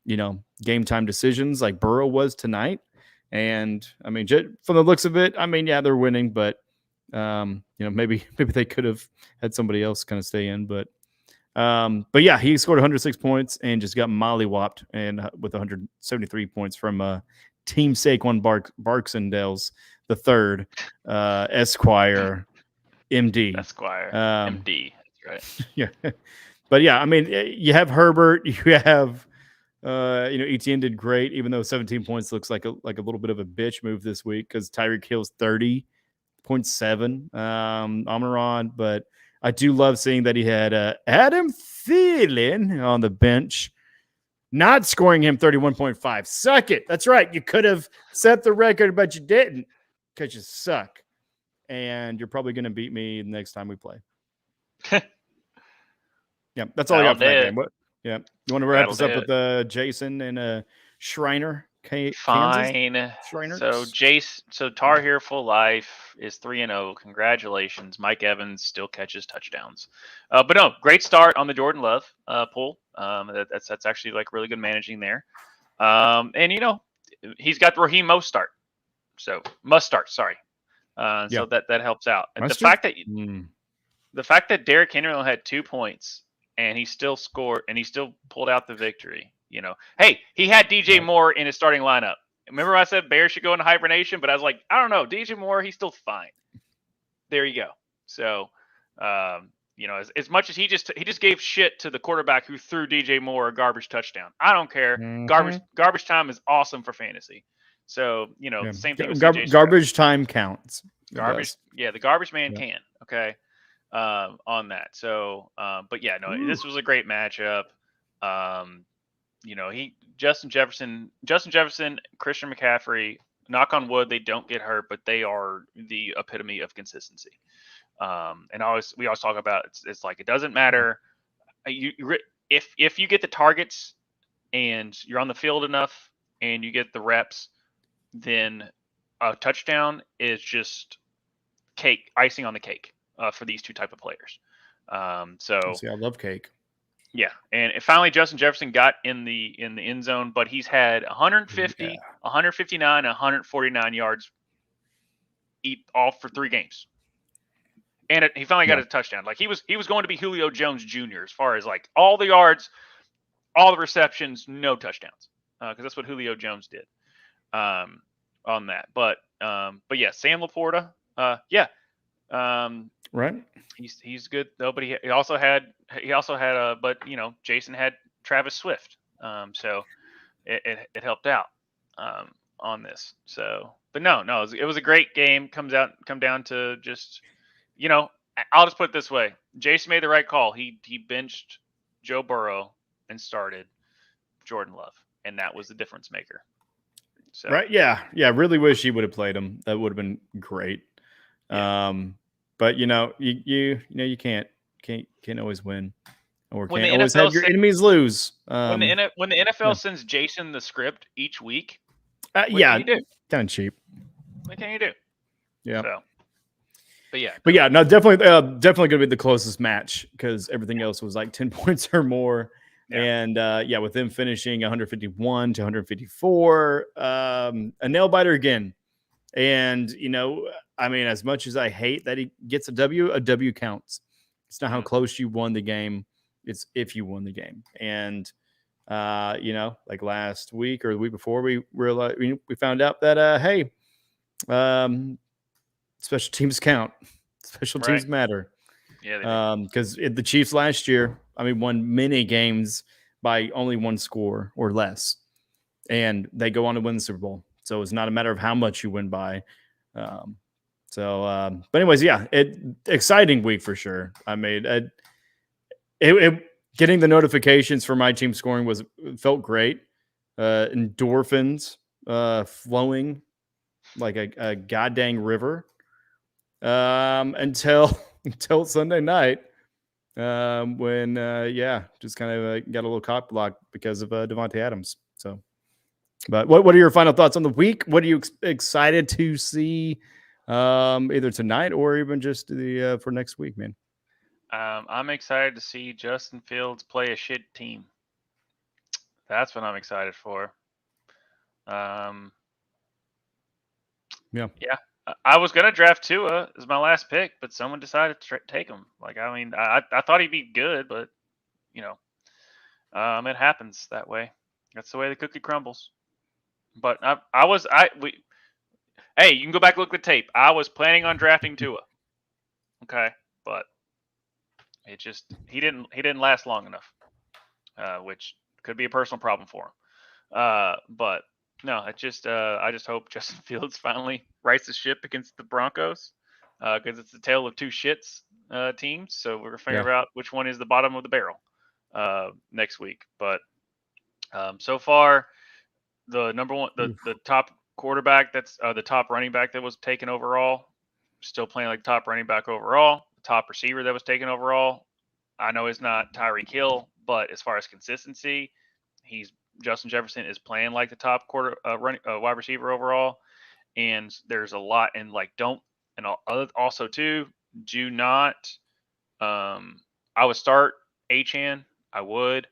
game time decisions like Burrow was tonight. And from the looks of it, they're winning, but maybe they could have had somebody else kind of stay in, but yeah, he scored 106 points and just got mollywopped and with 173 points from Team Saquon Barksdales the third, Esquire, MD. Esquire, MD. That's right. Yeah, but yeah, you have Herbert, you have. Etienne did great, even though 17 points looks like a little bit of a bitch move this week because Tyreek Hill's 30.7. Amon-Ra, but I do love seeing that he had Adam Thielen on the bench, not scoring him 31.5. Suck it. That's right. You could have set the record, but you didn't because you suck. And you're probably going to beat me the next time we play. Yeah, that's all I got for that game. What? Yeah, you want to wrap this up with Jason and Shriner? Fine. Shriners? So Tar Heel for life is 3-0. Congratulations. Mike Evans still catches touchdowns. But no, great start on the Jordan Love pull. That's actually like really good managing there. And you know, he's got the Raheem must start. So sorry. So that helps out. And the fact that Derrick Henry only had 2 points and he still scored and he still pulled out the victory. You know, hey, he had DJ Moore in his starting lineup. Remember I said Bears should go into hibernation, but I was like, I don't know, DJ Moore, he's still fine. There you go. So, you know, as much as he just gave shit to the quarterback who threw DJ Moore a garbage touchdown. I don't care. Mm-hmm. Garbage time is awesome for fantasy. So, you know, same thing with garbage time counts. Garbage, the garbage man can. Okay, on that. So, but yeah, no, this was a great matchup. You know, Justin Jefferson, Christian McCaffrey, knock on wood, they don't get hurt, but they are the epitome of consistency. And we always talk about it's like it doesn't matter. If you get the targets and you're on the field enough and you get the reps, then a touchdown is just icing on the cake for these two type of players. See, I love cake. Yeah, and finally Justin Jefferson got in the end zone, but he's had 150, 159, 149 yards all for 3 games. And he finally got a touchdown. Like he was going to be Julio Jones Jr. as far as like all the yards, all the receptions, no touchdowns. Because that's what Julio Jones did on that. But yeah, Sam Laporta, right. He's good though, but he also had but you know, Jason had Travis Swift. So it helped out on this. So, but no, it was a great game. Come down to just, you know, I'll just put it this way. Jason made the right call. He benched Joe Burrow and started Jordan Love, and that was the difference maker. So. Right. Yeah. Really wish he would have played him. That would have been great. Yeah. But you know, you can't always win, or can't always have your enemies lose. When the NFL sends Jason the script each week, what can you do? Kind of cheap. What can you do? Yeah. So, but yeah, no, definitely going to be the closest match because everything else was like 10 points or more. Yeah. And with them finishing 151 to 154, a nail biter again. And, you know, I mean, as much as I hate that he gets a W counts. It's not how close you won the game. It's if you won the game. And, you know, like last week or the week before, we realized we found out that, hey, special teams count. Special teams matter. Yeah. Because the Chiefs last year, won many games by only 1 score or less. And they go on to win the Super Bowl. So it's not a matter of how much you win by. But anyways, exciting week for sure. Getting the notifications for my team scoring felt great. Endorphins flowing like a goddamn river until Sunday night when just kind of got a little cock block because of Devontae Adams. So. But what are your final thoughts on the week? What are you excited to see either tonight or even just for next week, man? I'm excited to see Justin Fields play a shit team. That's what I'm excited for. Yeah. I was going to draft Tua as my last pick, but someone decided to take him. Like, I thought he'd be good, but, you know, it happens that way. That's the way the cookie crumbles. But hey, you can go back and look at the tape. I was planning on drafting Tua. Okay, but it just he didn't last long enough, which could be a personal problem for him. But no, I just hope Justin Fields finally rights the ship against the Broncos, because it's the tale of 2 shits teams. So we're gonna figure out which one is the bottom of the barrel next week. But so far, the number one, the top quarterback, that's the top running back that was taken overall, still playing like top running back overall. The top receiver that was taken overall, I know it's not Tyreek Hill, but as far as consistency, Justin Jefferson is playing like the top wide receiver overall. And there's a lot, and like also too, do not. I would start Achane, I would,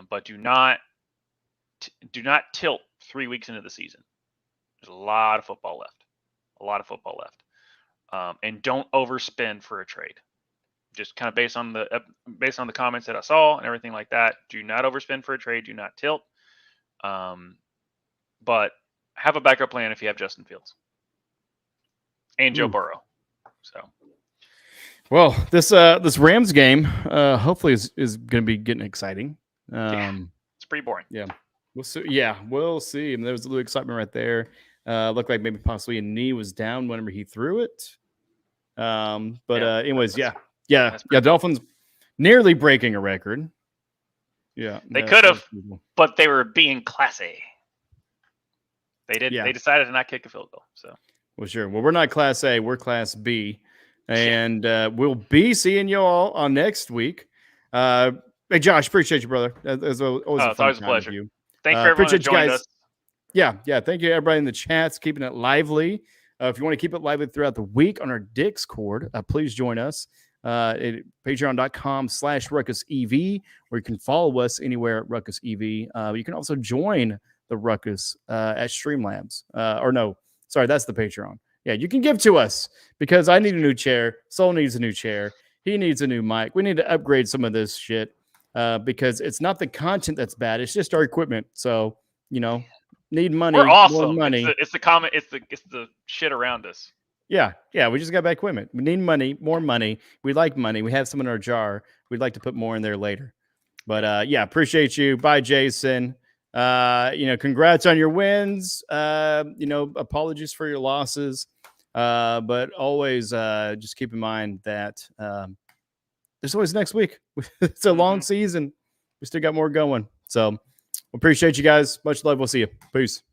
but do not tilt 3 weeks into the season. There's a lot of football left. And don't overspend for a trade. Just kind of based on the comments that I saw and everything like that. Do not overspend for a trade. Do not tilt. But have a backup plan if you have Justin Fields and Joe Burrow. So, well, this Rams game hopefully is going to be getting exciting. It's pretty boring. Yeah, we'll see. Yeah, we'll see. And there was a little excitement right there. Looked like maybe possibly a knee was down whenever he threw it. Anyways, yeah. Dolphins nearly breaking a record. Yeah, they could have, but they were being classy. They did. Yeah. They decided to not kick a field goal. So, well, sure. Well, we're not Class A. We're Class B, and we'll be seeing you all on next week. Hey, Josh, appreciate you, brother. It's always a pleasure. Thank you for everyone who joined us. Yeah. Thank you, everybody in the chats, keeping it lively. If you want to keep it lively throughout the week on our Discord, please join us at patreon.com/RuckusEV, where you can follow us anywhere at RuckusEV. You can also join the Ruckus at Streamlabs. That's the Patreon. Yeah, you can give to us because I need a new chair. Soul needs a new chair. He needs a new mic. We need to upgrade some of this shit because it's not the content that's bad. It's just our equipment. So, need money. We're awesome. More money. It's the shit around us. Yeah. We just got bad equipment. We need money, more money. We like money. We have some in our jar. We'd like to put more in there later. But appreciate you. Bye, Jason. Congrats on your wins. Apologies for your losses. But always just keep in mind that there's always next week. It's a long season. We still got more going. So appreciate you guys. Much love. We'll see you. Peace.